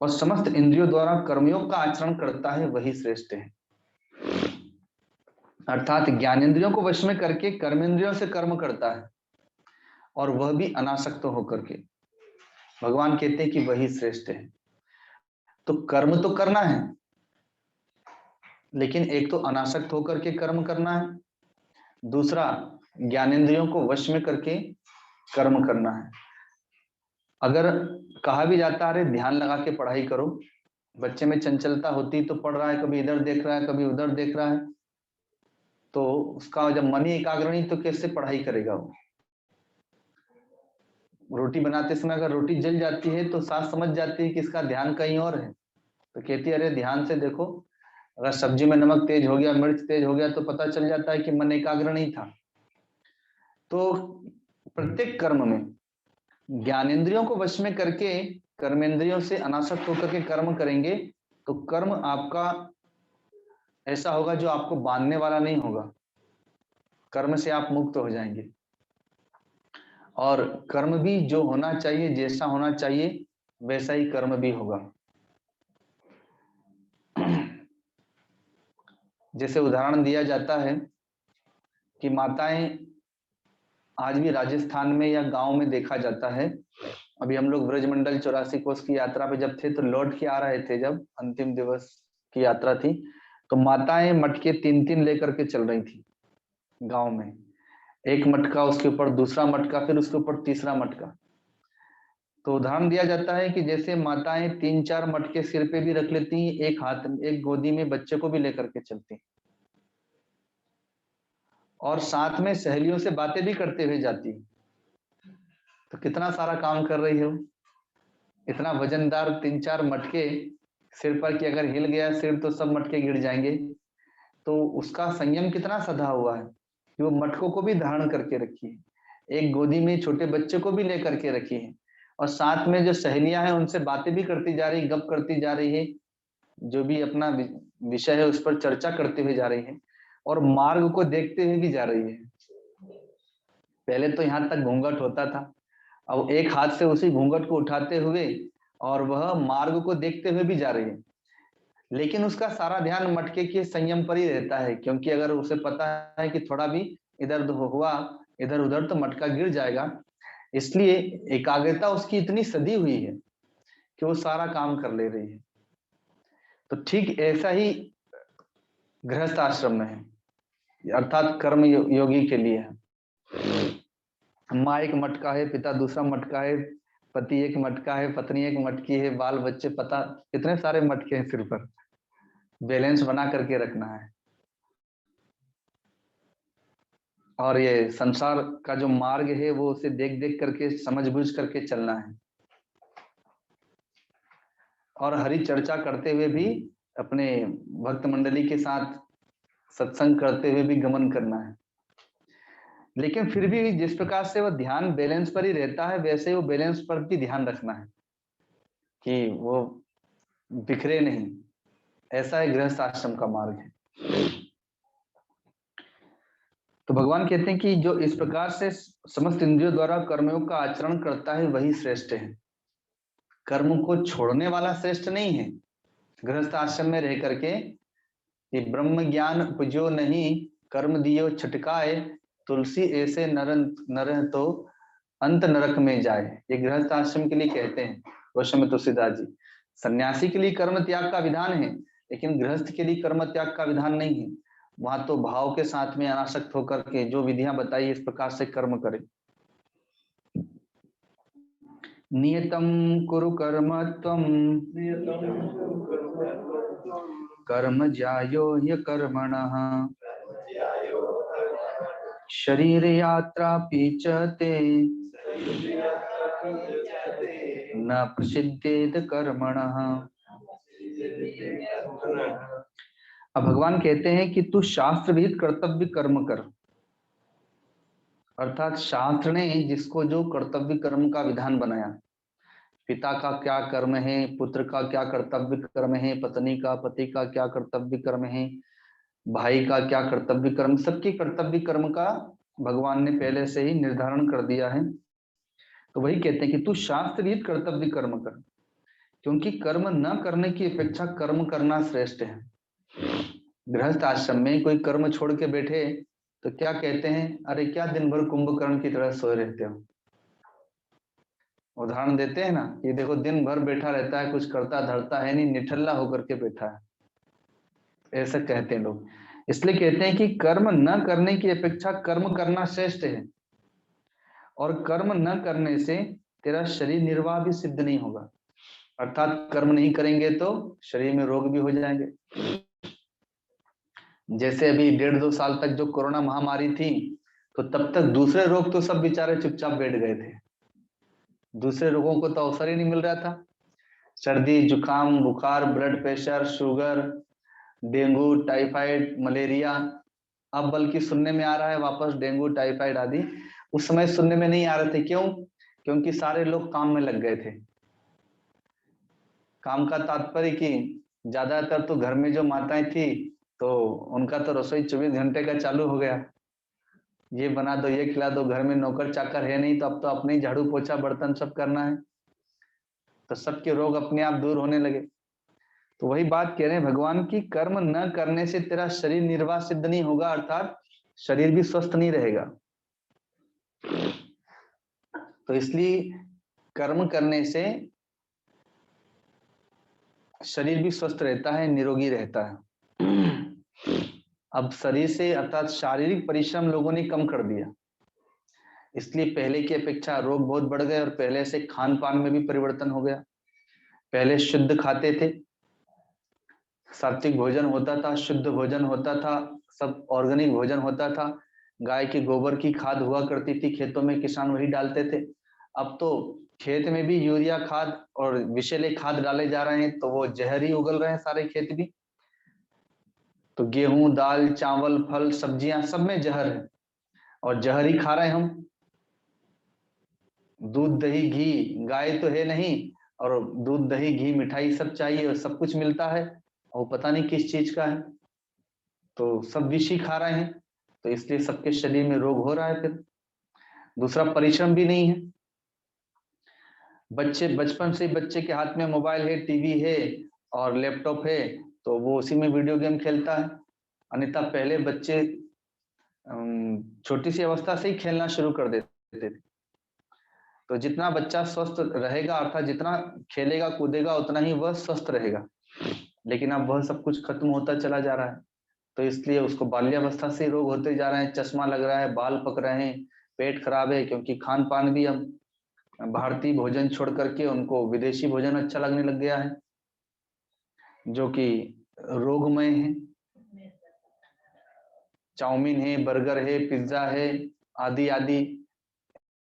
और समस्त इंद्रियों द्वारा कर्मयोग का आचरण करता है वही श्रेष्ठ है। अर्थात ज्ञानेंद्रियों को वश में करके कर्मेंद्रियों से कर्म करता है और वह भी अनासक्त होकर के, भगवान कहते हैं कि वही श्रेष्ठ है। तो कर्म तो करना है, लेकिन एक तो अनासक्त होकर के कर्म करना है, दूसरा ज्ञानेंद्रियों को वश में करके कर्म करना है। अगर कहा भी जाता है ध्यान लगा के पढ़ाई करो, बच्चे में चंचलता होती तो पढ़ रहा है, कभी इधर देख रहा है कभी उधर देख रहा है, तो उसका जब मन ही एकाग्र नहीं तो कैसे पढ़ाई करेगा वो। रोटी बनाते समय अगर रोटी जल जाती है तो सास समझ जाती है कि इसका ध्यान कहीं और है, तो कहती है अरे ध्यान से देखो। अगर सब्जी में नमक तेज हो गया, मिर्च तेज हो गया, तो पता चल जाता है कि मन एकाग्र नहीं था। तो प्रत्येक कर्म में ज्ञानेंद्रियों को वश में करके कर्मेंद्रियों से अनासक्त होकर के कर्म करेंगे तो कर्म आपका ऐसा होगा जो आपको बांधने वाला नहीं होगा। कर्म से आप मुक्त हो जाएंगे, और कर्म भी जो होना चाहिए, जैसा होना चाहिए वैसा ही कर्म भी होगा। जैसे उदाहरण दिया जाता है कि माताएं आज भी राजस्थान में या गांव में देखा जाता है। अभी हम लोग ब्रजमंडल 84 कोस की यात्रा पे जब थे तो लौट के आ रहे थे, जब अंतिम दिवस की यात्रा थी, तो माताएं मटके 3-3 लेकर के चल रही थी गांव में। एक मटका, उसके ऊपर दूसरा मटका, फिर उसके ऊपर तीसरा मटका। तो उदाहरण दिया जाता है कि जैसे माताएं 3-4 मटके सिर पे भी रख लेती, एक हाथ में, एक गोदी में बच्चे को भी लेकर के चलती, और साथ में सहेलियों से बातें भी करते हुए जाती। तो कितना सारा काम कर रही हो। इतना वजनदार 3-4 मटके सिर पर कि अगर हिल गया सिर तो सब मटके गिर जाएंगे। तो उसका संयम कितना सधा हुआ है कि वो मटकों को भी धारण करके रखी है, एक गोदी में छोटे बच्चे को भी लेकर के रखी है, और साथ में जो सहेलियां हैं उनसे बातें भी करती जा रही, गप करती जा रही है, जो भी अपना विषय है उस पर चर्चा करते हुए जा रही है, और मार्ग को देखते हुए भी जा रही है। पहले तो यहाँ तक घूंघट होता था, अब एक हाथ से उसी घूंघट को उठाते हुए और वह मार्ग को देखते हुए भी जा रही है। लेकिन उसका सारा ध्यान मटके के संयम पर ही रहता है, क्योंकि अगर उसे पता है कि थोड़ा भी इधर हुआ इधर उधर तो मटका गिर जाएगा, इसलिए एकाग्रता उसकी इतनी सधी हुई है कि वो सारा काम कर ले रही है। तो ठीक ऐसा ही गृहस्थ आश्रम में है, अर्थात कर्म योगी के लिए है। माँ एक मटका है, पिता दूसरा मटका है, पति एक मटका है, पत्नी एक मटकी है, बाल बच्चे, पता कितने सारे मटके हैं सिर पर। बैलेंस बना करके रखना है, और ये संसार का जो मार्ग है वो उसे देख देख करके समझ बूझ करके चलना है, और हरि चर्चा करते हुए भी अपने भक्त मंडली के साथ सत्संग करते हुए भी गमन करना है। लेकिन फिर भी जिस प्रकार से वह ध्यान बैलेंस पर ही रहता है, वैसे वो बैलेंस पर भी ध्यान रखना है कि वो बिखरे नहीं। ऐसा है गृहस्थ आश्रम का मार्ग है। तो भगवान कहते हैं कि जो इस प्रकार से समस्त इंद्रियों द्वारा कर्मयोग का आचरण करता है वही श्रेष्ठ है। कर्म को छोड़ने वाला श्रेष्ठ नहीं है। गृहस्थ आश्रम में रह करके ये ब्रह्म ज्ञान उपजो नहीं, कर्म दियो छटकाए, तुलसी ऐसे नर तो अंत नरक में जाए। ये गृहस्थ आश्रम के लिए कहते हैं गोस्वामी तुलसीदास जी। सन्यासी के लिए कर्म त्याग का विधान है, लेकिन गृहस्थ के लिए कर्म त्याग का विधान नहीं है। वहां तो भाव के साथ में अनासक्त होकर के जो विधियां बताई इस प्रकार से कर्म करे। नियतम कुरु कर्म त्वम कर्म ज्यायो ह्य कर्मणः शरीर यात्रा पीचते न प्रसिद्धेद कर्मणः। अब भगवान कहते हैं कि तू शास्त्र विहित कर्तव्य कर्म कर, अर्थात शास्त्र ने जिसको जो कर्तव्य कर्म का विधान बनाया, पिता का क्या कर्म है, पुत्र का क्या कर्तव्य कर्म है, पत्नी का पति का क्या कर्तव्य कर्म है, भाई का क्या कर्तव्य कर्म, सबके कर्तव्य कर्म का भगवान ने पहले से ही निर्धारण कर दिया है। तो वही कहते हैं कि तू शास्त्र विहित कर्तव्य कर्म कर, क्योंकि कर्म न करने की अपेक्षा कर्म करना श्रेष्ठ है। गृहस्थ आश्रम में कोई कर्म छोड़ के बैठे तो क्या कहते हैं, अरे क्या दिन भर कुंभकर्ण की तरह सोए रहते हो। उदाहरण देते हैं ना, ये देखो दिन भर बैठा रहता है, कुछ करता धरता है नहीं, निठल्ला होकर के बैठा है, ऐसा कहते हैं लोग। इसलिए कहते हैं कि कर्म न करने की अपेक्षा कर्म करना श्रेष्ठ है, और कर्म न करने से तेरा शरीर निर्वाह भी सिद्ध नहीं होगा। अर्थात कर्म नहीं करेंगे तो शरीर में रोग भी हो जाएंगे। जैसे अभी 1.5-2 साल तक जो कोरोना महामारी थी, तो तब तक दूसरे रोग तो सब बेचारे चुपचाप बैठ गए थे, दूसरे रोगों को तो अवसर ही नहीं मिल रहा था। सर्दी जुकाम बुखार, blood pressure, sugar, dengue typhoid malaria, अब बल्कि सुनने में आ रहा है वापस डेंगू टाइफाइड आदि। उस समय सुनने में नहीं आ रहे थे, क्यों? क्योंकि सारे लोग काम में लग गए थे। काम का तात्पर्य कि ज्यादातर तो घर में जो माताएं थी तो उनका तो रसोई 24 घंटे का चालू हो गया, ये बना दो ये खिला दो, घर में नौकर चाकर है नहीं तो अब तो अपने ही झाड़ू पोछा बर्तन सब करना है, तो सबके रोग अपने आप दूर होने लगे। तो वही बात कह रहे हैं भगवान की, कर्म न करने से तेरा शरीर निर्वाह सिद्ध नहीं होगा, अर्थात शरीर भी स्वस्थ नहीं रहेगा। तो इसलिए कर्म करने से शरीर भी स्वस्थ रहता है, निरोगी रहता है। अब शरीर से अर्थात शारीरिक परिश्रम लोगों ने कम कर दिया, इसलिए पहले की अपेक्षा रोग बहुत बढ़ गए, और पहले से खान पान में भी परिवर्तन हो गया। पहले शुद्ध खाते थे, सात्विक भोजन होता था, शुद्ध भोजन होता था, सब ऑर्गेनिक भोजन होता था, गाय के गोबर की खाद हुआ करती थी खेतों में, किसान वही डालते थे। अब तो खेत में भी यूरिया खाद और विषैले खाद डाले जा रहे हैं, तो वो जहर ही उगल रहे हैं सारे खेत भी। तो गेहूं दाल चावल फल सब्जियां सब में जहर है, और जहर ही खा रहे हैं हम। दूध दही घी, गाय तो है नहीं, और दूध दही घी मिठाई सब चाहिए, और सब कुछ मिलता है, और पता नहीं किस चीज का है, तो सब विष ही खा रहे हैं, तो इसलिए सबके शरीर में रोग हो रहा है। फिर दूसरा परिश्रम भी नहीं है। बच्चे बचपन से बच्चे के हाथ में मोबाइल है, टीवी है और लैपटॉप है, तो वो उसी में वीडियो गेम खेलता है। अन्यथा पहले बच्चे छोटी सी अवस्था से ही खेलना शुरू कर देते थे। तो जितना बच्चा स्वस्थ रहेगा, अर्थात जितना खेलेगा कूदेगा उतना ही वह स्वस्थ रहेगा, लेकिन अब वह सब कुछ खत्म होता चला जा रहा है। तो इसलिए उसको बाल्यावस्था से रोग होते जा रहे हैं, चश्मा लग रहा है, बाल पक रहे हैं, पेट खराब है, क्योंकि खान पान भी अब भारतीय भोजन छोड़ करके उनको विदेशी भोजन अच्छा लगने लग गया है, जो कि रोगमय है। चाउमीन है, बर्गर है, पिज्जा है, आदि आदि,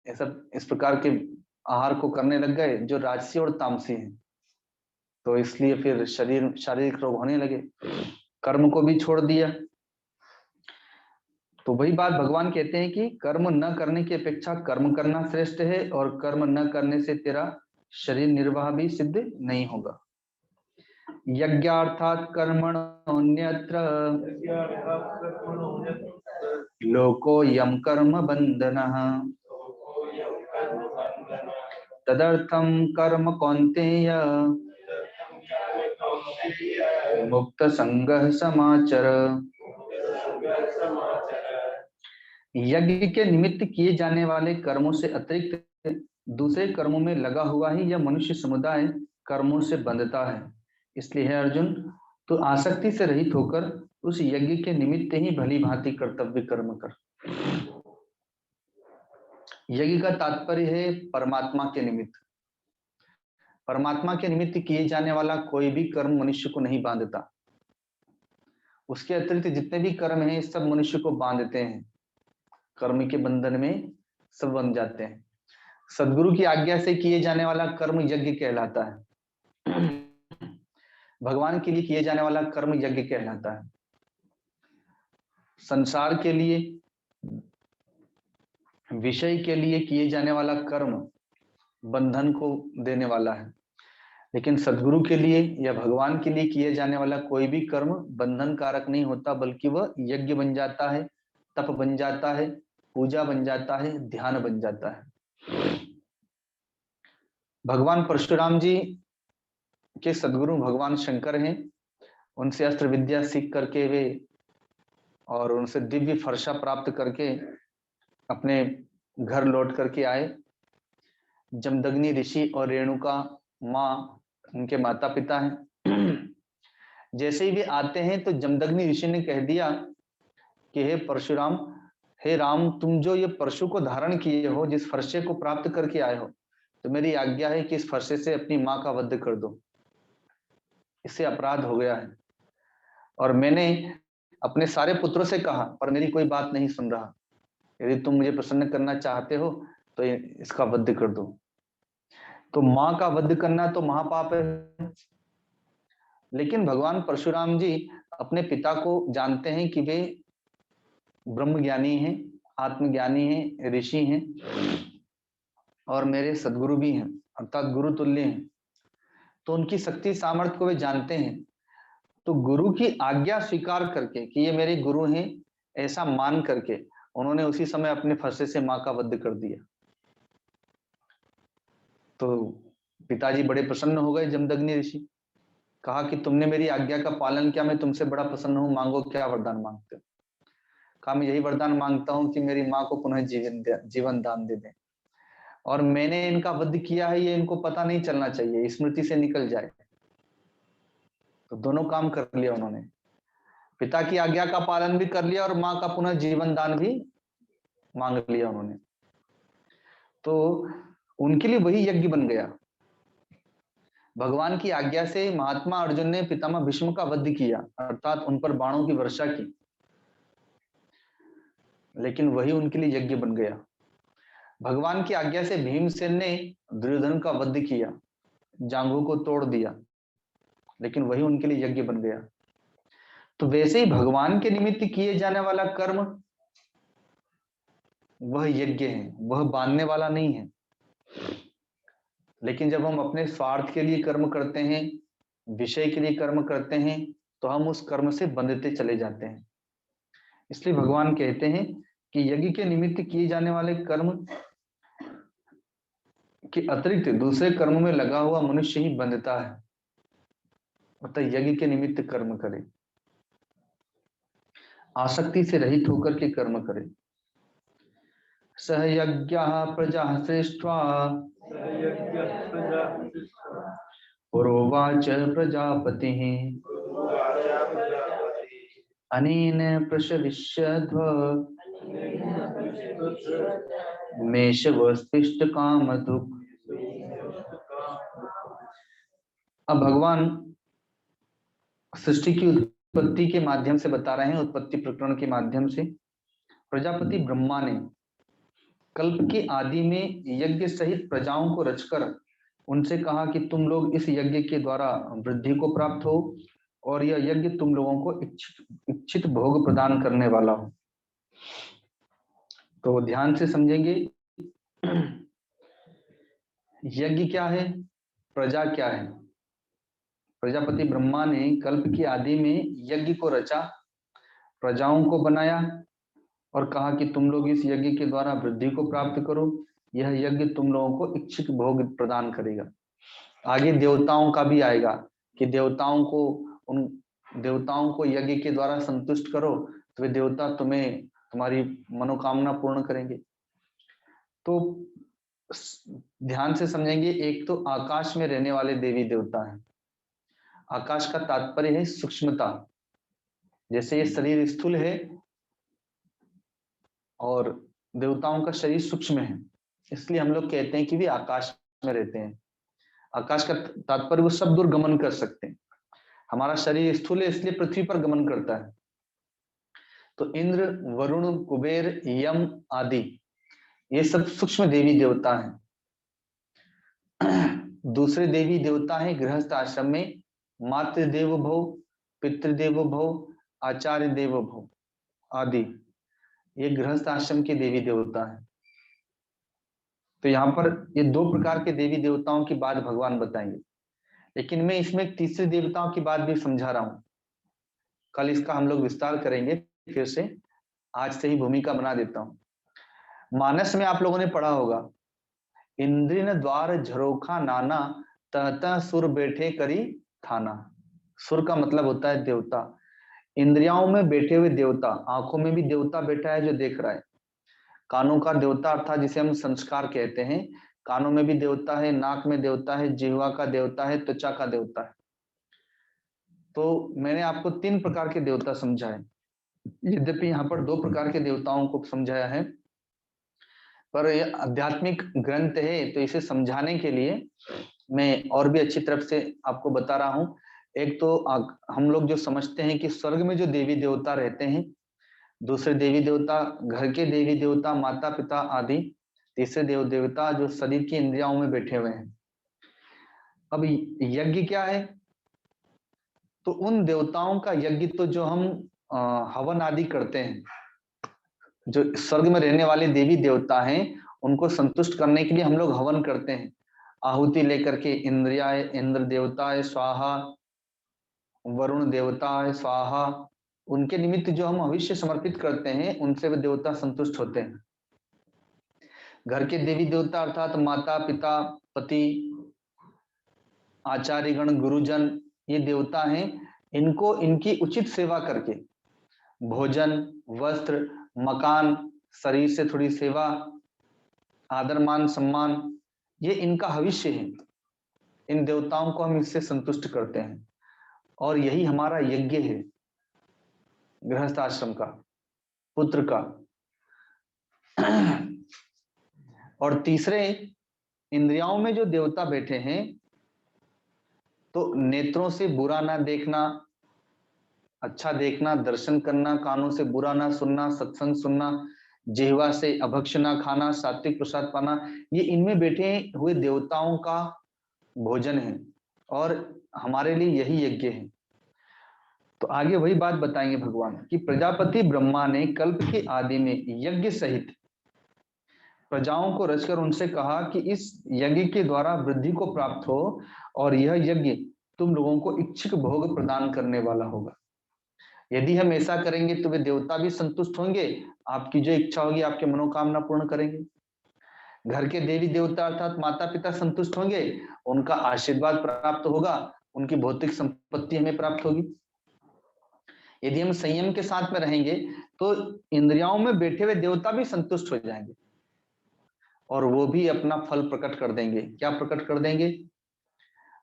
ये सब इस प्रकार के आहार को करने लग गए जो राजसी और तामसी हैं। तो इसलिए फिर शारीरिक रोग होने लगे, कर्म को भी छोड़ दिया। तो वही बात भगवान कहते हैं कि कर्म न करने की अपेक्षा कर्म करना श्रेष्ठ है, और कर्म न करने से तेरा शरीर निर्वाह भी सिद्ध नहीं होगा। यज्ञार्थात् कर्मणोऽन्यत्र लोकोऽयं कर्म बन्धनः तदर्थं कर्म कौन्तेय मुक्त संगः समाचर। यज्ञ के निमित्त किए जाने वाले कर्मों से अतिरिक्त दूसरे कर्मों में लगा हुआ ही यह मनुष्य समुदाय कर्मों से बंधता है। इसलिए है अर्जुन, तो आसक्ति से रहित होकर उस यज्ञ के निमित्त ही भली भांति कर्तव्य कर्म कर। यज्ञ का तात्पर्य है परमात्मा के निमित्त। परमात्मा के निमित्त किए जाने वाला कोई भी कर्म मनुष्य को नहीं बांधता। उसके अतिरिक्त जितने भी कर्म हैं सब मनुष्य को बांधते हैं, कर्म के बंधन में सब बन जाते हैं। सदगुरु की आज्ञा से किए जाने वाला कर्म यज्ञ कहलाता है। भगवान के लिए किए जाने वाला कर्म यज्ञ कहलाता है। संसार के लिए, विषय के लिए किए जाने वाला कर्म बंधन को देने वाला है, लेकिन सदगुरु के लिए या भगवान के लिए किए जाने वाला कोई भी कर्म बंधन कारक नहीं होता, बल्कि वह यज्ञ बन जाता है, तप बन जाता है, पूजा बन जाता है, ध्यान बन जाता है। भगवान परशुराम जी के सदगुरु भगवान शंकर हैं। उनसे अस्त्र विद्या सीख करके वे और उनसे दिव्य फरसा प्राप्त करके अपने घर लौट करके आए। जमदग्नि ऋषि और रेणुका माँ उनके माता पिता हैं। जैसे ही वे आते हैं तो जमदग्नि ऋषि ने कह दिया कि हे परशुराम, हे राम, तुम जो ये परशु को धारण किए हो, जिस फरसे को प्राप्त करके आए हो, तो मेरी आज्ञा है कि इस फरसे से अपनी माँ का वध कर दो। इससे अपराध हो गया है और मैंने अपने सारे पुत्रों से कहा पर मेरी कोई बात नहीं सुन रहा। यदि तुम मुझे प्रसन्न करना चाहते हो तो इसका वध कर दो। तो माँ का वध करना तो महापाप है, लेकिन भगवान परशुराम जी अपने पिता को जानते हैं कि वे ब्रह्म ज्ञानी हैं, आत्मज्ञानी हैं, ऋषि हैं और मेरे सदगुरु भी हैं, अर्थात गुरु तुल्य हैं। तो उनकी शक्ति सामर्थ्य को वे जानते हैं। तो गुरु की आज्ञा स्वीकार करके कि ये मेरे गुरु हैं, ऐसा मान करके उन्होंने उसी समय अपने फरसे से माँ का वध कर दिया। तो पिताजी बड़े प्रसन्न हो गए। जमदग्नि ऋषि कहा कि तुमने मेरी आज्ञा का पालन किया, मैं तुमसे बड़ा प्रसन्न हूं, मांगो क्या वरदान मांगते हो। कहा मैं यही वरदान मांगता हूं कि मेरी माँ को पुनः जीवन दान दे दें, और मैंने इनका वध किया है ये इनको पता नहीं चलना चाहिए, स्मृति से निकल जाए। तो दोनों काम कर लिया उन्होंने, पिता की आज्ञा का पालन भी कर लिया और माँ का पुनः जीवन दान भी मांग लिया उन्होंने। तो उनके लिए वही यज्ञ बन गया। भगवान की आज्ञा से महात्मा अर्जुन ने पितामह भीष्म का वध किया, अर्थात उन पर बाणों की वर्षा की, लेकिन वही उनके लिए यज्ञ बन गया। भगवान की आज्ञा से भीमसेन ने दुर्योधन का वध किया, जांघों को तोड़ दिया, लेकिन वही उनके लिए यज्ञ बन गया। तो वैसे ही भगवान के निमित्त किए जाने वाला कर्म वह यज्ञ है, वह बांधने वाला नहीं है। लेकिन जब हम अपने स्वार्थ के लिए कर्म करते हैं, विषय के लिए कर्म करते हैं, तो हम उस कर्म से बंधते चले जाते हैं। इसलिए भगवान कहते हैं कि यज्ञ के निमित्त किए जाने वाले कर्म के अतिरिक्त दूसरे कर्म में लगा हुआ मनुष्य ही बंधता है। अतः यज्ञ के निमित्त कर्म करे, आसक्ति से रहित होकर के कर्म करे। सहयज्ञ प्रजा श्रेष्ठा पुरोवाच प्रजापति अनेन प्रशविष्यध्व मेषवस्तिष्ठ कामधुक्। अब भगवान सृष्टि की उत्पत्ति के माध्यम से बता रहे हैं, उत्पत्ति प्रकरण के माध्यम से। प्रजापति ब्रह्मा ने कल्प की आदि में यज्ञ सहित प्रजाओं को रचकर उनसे कहा कि तुम लोग इस यज्ञ के द्वारा वृद्धि को प्राप्त हो और यह यज्ञ तुम लोगों को इच्छित भोग प्रदान करने वाला हो। तो ध्यान से समझेंगे, यज्ञ क्या है, प्रजा क्या है। प्रजापति ब्रह्मा ने कल्प की आदि में यज्ञ को रचा, प्रजाओं को बनाया और कहा कि तुम लोग इस यज्ञ के द्वारा वृद्धि को प्राप्त करो, यह यज्ञ तुम लोगों को इच्छित भोग प्रदान करेगा। आगे देवताओं का भी आएगा कि उन देवताओं को यज्ञ के द्वारा संतुष्ट करो तो वे देवता तुम्हारी मनोकामना पूर्ण करेंगे। तो ध्यान से समझेंगे, एक तो आकाश में रहने वाले देवी देवता हैं। आकाश का तात्पर्य है सूक्ष्मता। जैसे ये शरीर स्थूल है और देवताओं का शरीर सूक्ष्म है, इसलिए हम लोग कहते हैं कि वे आकाश में रहते हैं। आकाश का तात्पर्य वो सब दूर गमन कर सकते हैं। हमारा शरीर स्थूल है इसलिए पृथ्वी पर गमन करता है। तो इंद्र, वरुण, कुबेर, यम आदि ये सब सूक्ष्म देवी देवता हैं। दूसरे देवी देवता हैं गृहस्थ आश्रम में मातृदेव भव, पितृदेव भव, आचार्य देव भव आदि, ये गृहस्थ आश्रम के देवी देवता हैं। तो यहाँ पर ये दो प्रकार के देवी देवताओं की बात भगवान बताएंगे, लेकिन मैं इसमें एक तीसरे देवताओं की बात भी समझा रहा हूं। कल इसका हम लोग विस्तार करेंगे, फिर से आज से ही भूमिका बना देता हूं। मानस में आप लोगों ने पढ़ा होगा, इंद्रिन द्वार झरोखा नाना, तहता सुर बैठे करी थाना। सुर का मतलब होता है देवता। इंद्रियों में बैठे हुए देवता, आंखों में भी देवता बैठा है जो देख रहा है। कानों का देवता अर्थात जिसे हम संस्कार कहते हैं, कानों में भी देवता है, नाक में देवता है, जिह्वा का देवता है, त्वचा का देवता है। तो मैंने आपको 3 प्रकार के देवता समझाए, यद्यपि यहाँ पर 2 प्रकार के देवताओं को समझाया है, पर यह आध्यात्मिक ग्रंथ है तो इसे समझाने के लिए मैं और भी अच्छी तरफ से आपको बता रहा हूं। एक तो हम लोग जो समझते हैं कि स्वर्ग में जो देवी देवता रहते हैं, दूसरे देवी देवता घर के देवी देवता माता पिता आदि, तीसरे देव देवता जो शरीर की इंद्रियों में बैठे हुए हैं। अब यज्ञ क्या है? तो उन देवताओं का यज्ञ तो जो हम हवन आदि करते हैं, जो स्वर्ग में रहने वाले देवी देवता हैं उनको संतुष्ट करने के लिए हम लोग हवन करते हैं, आहुति लेकर के। इंद्र देवता है स्वाहा, वरुण देवता है स्वाहा, उनके निमित्त जो हम भविष्य समर्पित करते हैं उनसे वे देवता संतुष्ट होते हैं। घर के देवी देवता अर्थात माता पिता पति आचार्यगण गुरुजन, ये देवता हैं। इनको इनकी उचित सेवा करके भोजन वस्त्र मकान, शरीर से थोड़ी सेवा, आदर मान सम्मान, ये इनका भविष्य है। इन देवताओं को हम इससे संतुष्ट करते हैं और यही हमारा यज्ञ है गृहस्थ आश्रम का, पुत्र का। और तीसरे, इंद्रियों में जो देवता बैठे हैं, तो नेत्रों से बुरा ना देखना, अच्छा देखना, दर्शन करना, कानों से बुरा ना सुनना, सत्संग सुनना, जिह्वा से अभक्ष ना खाना, सात्विक प्रसाद पाना, ये इनमें बैठे हुए देवताओं का भोजन है और हमारे लिए यही यज्ञ है। तो आगे वही बात बताएंगे भगवान कि प्रजापति ब्रह्मा ने कल्प के आदि में यज्ञ सहित प्रजाओं को रचकर उनसे कहा कि इस यज्ञ के द्वारा वृद्धि को प्राप्त हो और यह यज्ञ तुम लोगों को इच्छित भोग प्रदान करने वाला होगा। यदि हम ऐसा करेंगे तो वे देवता भी संतुष्ट होंगे, आपकी जो इच्छा होगी आपकी मनोकामना पूर्ण करेंगे। घर के देवी देवता अर्थात माता पिता संतुष्ट होंगे, उनका आशीर्वाद प्राप्त होगा, उनकी भौतिक संपत्ति हमें प्राप्त होगी। यदि हम संयम के साथ में रहेंगे तो इंद्रियों में बैठे हुए देवता भी संतुष्ट हो जाएंगे और वो भी अपना फल प्रकट कर देंगे। क्या प्रकट कर देंगे?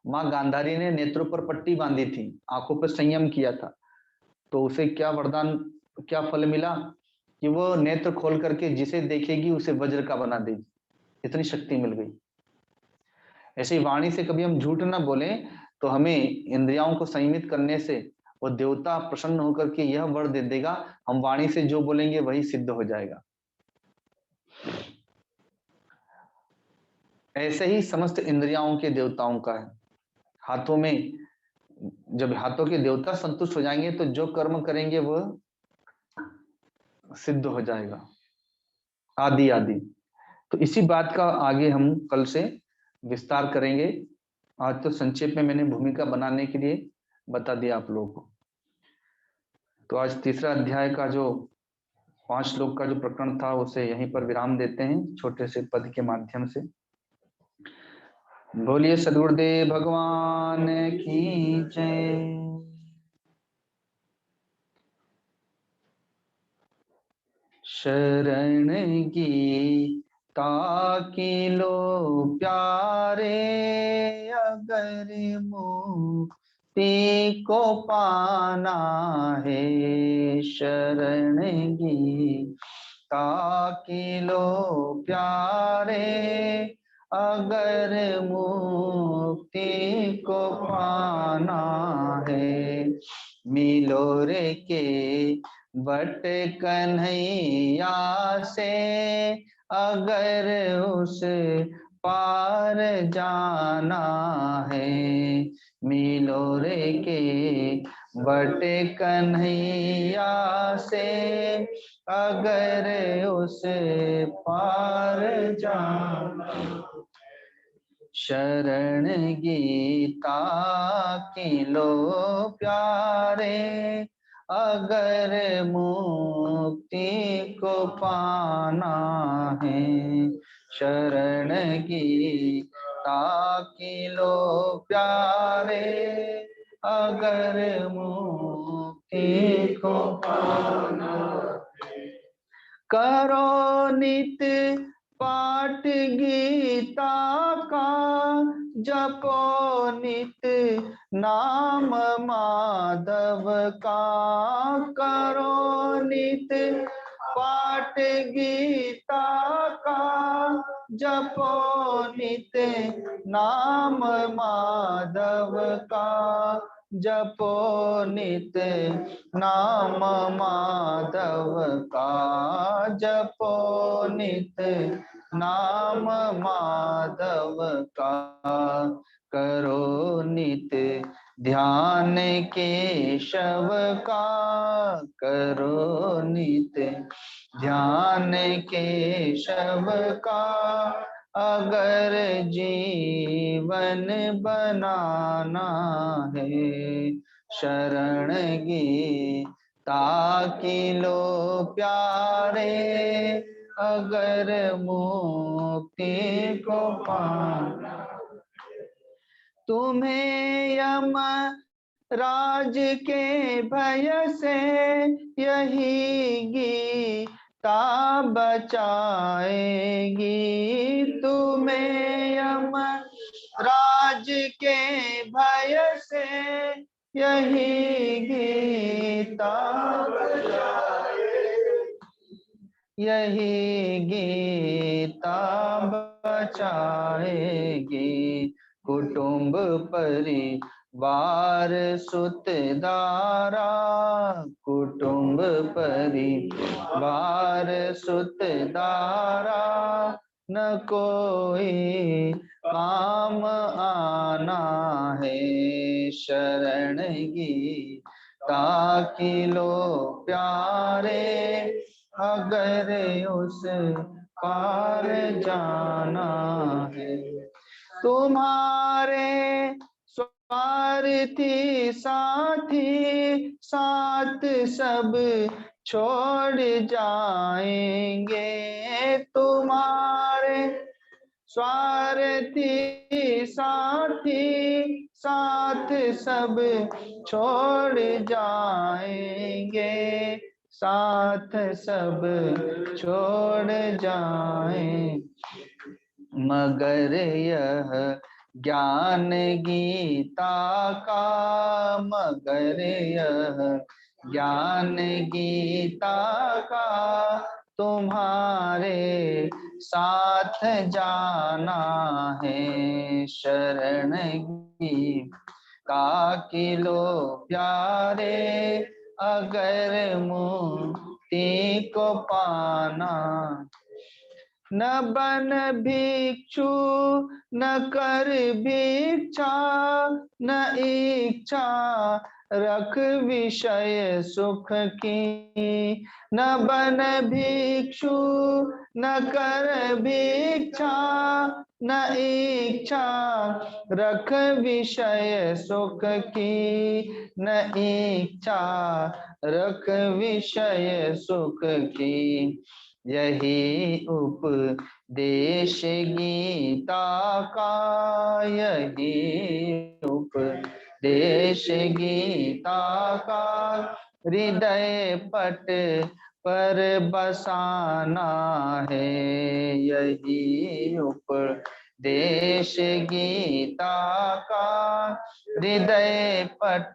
मां गांधारी ने नेत्रों पर पट्टी बांधी थी, आंखों पर संयम किया था, तो उसे क्या वरदान, क्या फल मिला कि वो नेत्र खोल करके जिसे देखेगी उसे वज्र का बना देगी, इतनी शक्ति मिल गई। ऐसे ही वाणी से कभी हम झूठ ना बोलें तो हमें इंद्रियों को संयमित करने से वो देवता प्रसन्न होकर के यह वर दे देगा, हम वाणी से जो बोलेंगे वही सिद्ध हो जाएगा। ऐसे ही समस्त इंद्रियों के देवताओं का है। हाथों में, जब हाथों के देवता संतुष्ट हो जाएंगे तो जो कर्म करेंगे वह सिद्ध हो जाएगा, आदि आदि। तो इसी बात का आगे हम कल से विस्तार करेंगे आज तो संक्षेप में मैंने भूमिका बनाने के लिए बता दिया आप लोगों को। तो आज तीसरा अध्याय का जो 5 श्लोक का जो प्रकरण था उसे यहीं पर विराम देते हैं छोटे से पद के माध्यम से। बोलिए सद्गुरुदेव भगवान की जय। शरण गीता की लो प्यारे, अगर मुक्ति को पाना है। शरण गीता की लो प्यारे, अगर मुक्ति को पाना है। मिलो रे के बट कन्हैया से, अगर उस पार जाना है। मिलो रे के बट कन्हैया से, अगर उस पार जाना। शरण गीता की लो प्यारे, अगर मुक्ति को पाना है। शरण गीता की लो प्यारे, अगर मुक्ति को पाना है। करो नित पाठ गीता का, जपो नित नाम माधव का। करो नित पाठ गीता का, जपो नित नाम माधव का। जपो नित नाम माधव का। जपो नित नाम माधव का। करो नित ध्यान केशव का। करो नित ध्यान केशव का, अगर जीवन बनाना है। शरण गीता की लो प्यारे, अगर मुक्ति को पाना। तुम्हें यम राज के भय से यही गीता बचाएगी। तुम्हें यम राज के भय से यही गीता बचाएगी। यही गीता बचाएगी। कुटुंब परिवार सुत दारा, कुटुंब परिवार सुत दारा, न कोई काम आना है। शरण गीता की लो प्यारे, अगर उस पार जाना है। तुम्हारे स्वार्थी साथी साथ सब छोड़ जाएंगे। तुम्हारे स्वार्थी साथी साथ सब छोड़ जाएंगे। साथ सब छोड़ जाएं, मगर यह ज्ञान गीता का, मगर यह ज्ञान गीता का तुम्हारे साथ जाना है। शरण गीता की लो प्यारे, अगर मुक्ति को पाना। न बन भिक्षु न कर भिक्षा, न इच्छा रख विषय सुख की, न बन भिक्षु न कर भिक्षा न इच्छा, रख विषय सुख की न इच्छा, रख विषय सुख की। यही उपदेश गीता का, यही उपदेश गीता का, हृदय पट पर बसाना है। यही उपदेश गीता का, हृदय पट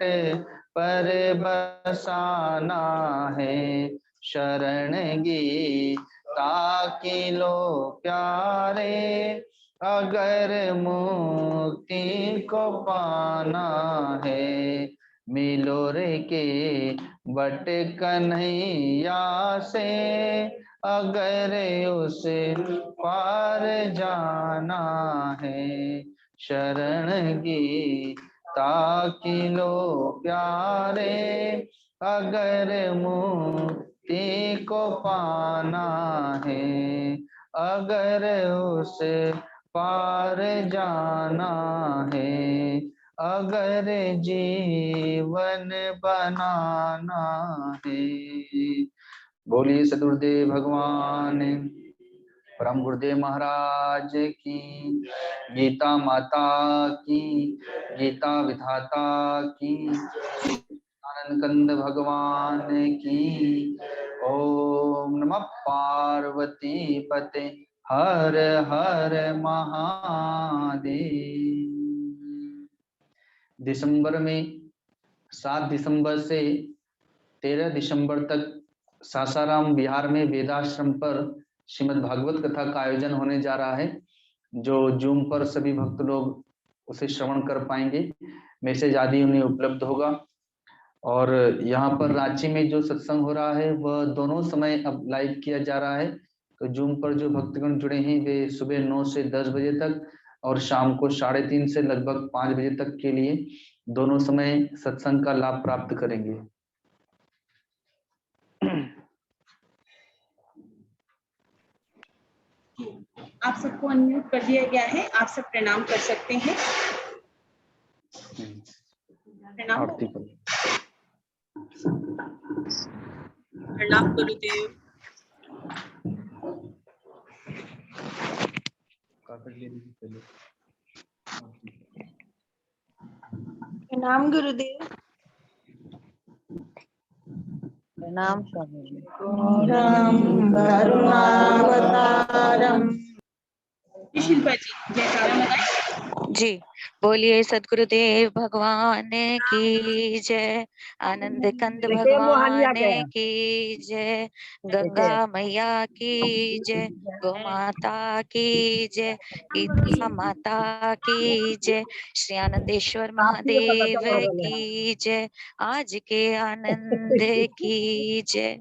पर बसाना है। शरण गीता की लो प्यारे, अगर मुक्ति को पाना है। मिलो रे के बट कन्हैया से, अगर उस पार जाना है। शरण गीता की लो प्यारे, अगर मुक्ति को पाना है, अगर उस पार जाना है, अगर जीवन बनाना है। बोलिए सदगुरुदेव भगवान, परम गुरुदेव महाराज की, गीता माता की, गीता विधाता की, आनंद कंद भगवान की। ओम नमः पार्वती पते हर हर महादेव। दिसंबर में 7 दिसंबर से 13 दिसंबर तक सासाराम बिहार में वेदाश्रम पर श्रीमद् भागवत कथा का आयोजन होने जा रहा है, जो जूम पर सभी भक्त लोग उसे श्रवण कर पाएंगे। मैसेज आदि उन्हें उपलब्ध होगा। और यहाँ पर रांची में जो सत्संग हो रहा है वह दोनों समय अब लाइव किया जा रहा है। तो जूम पर जो भक्तगण जुड़े हैं वे सुबह 9 से 10 बजे तक और शाम को 3:30 से लगभग 5 बजे तक के लिए दोनों समय सत्संग का लाभ प्राप्त करेंगे। आप सबको अनम्यूट कर दिया गया है, आप सब प्रणाम कर सकते हैं। प्रणाम प्रणाम गुरुदेव। प्रणाम गुरुदेव। प्रणाम स्वामी। करुणावतारम। शिल्पा जी जयकारा लगाएं। जी बोलिए सदगुरुदेव भगवान की जय, आनंद कंद भगवान की जय, गंगा मैया की जय, गौ माता की जय, गीता माता की जय, श्री आनंदेश्वर महादेव की जय, आज के आनंद की जय।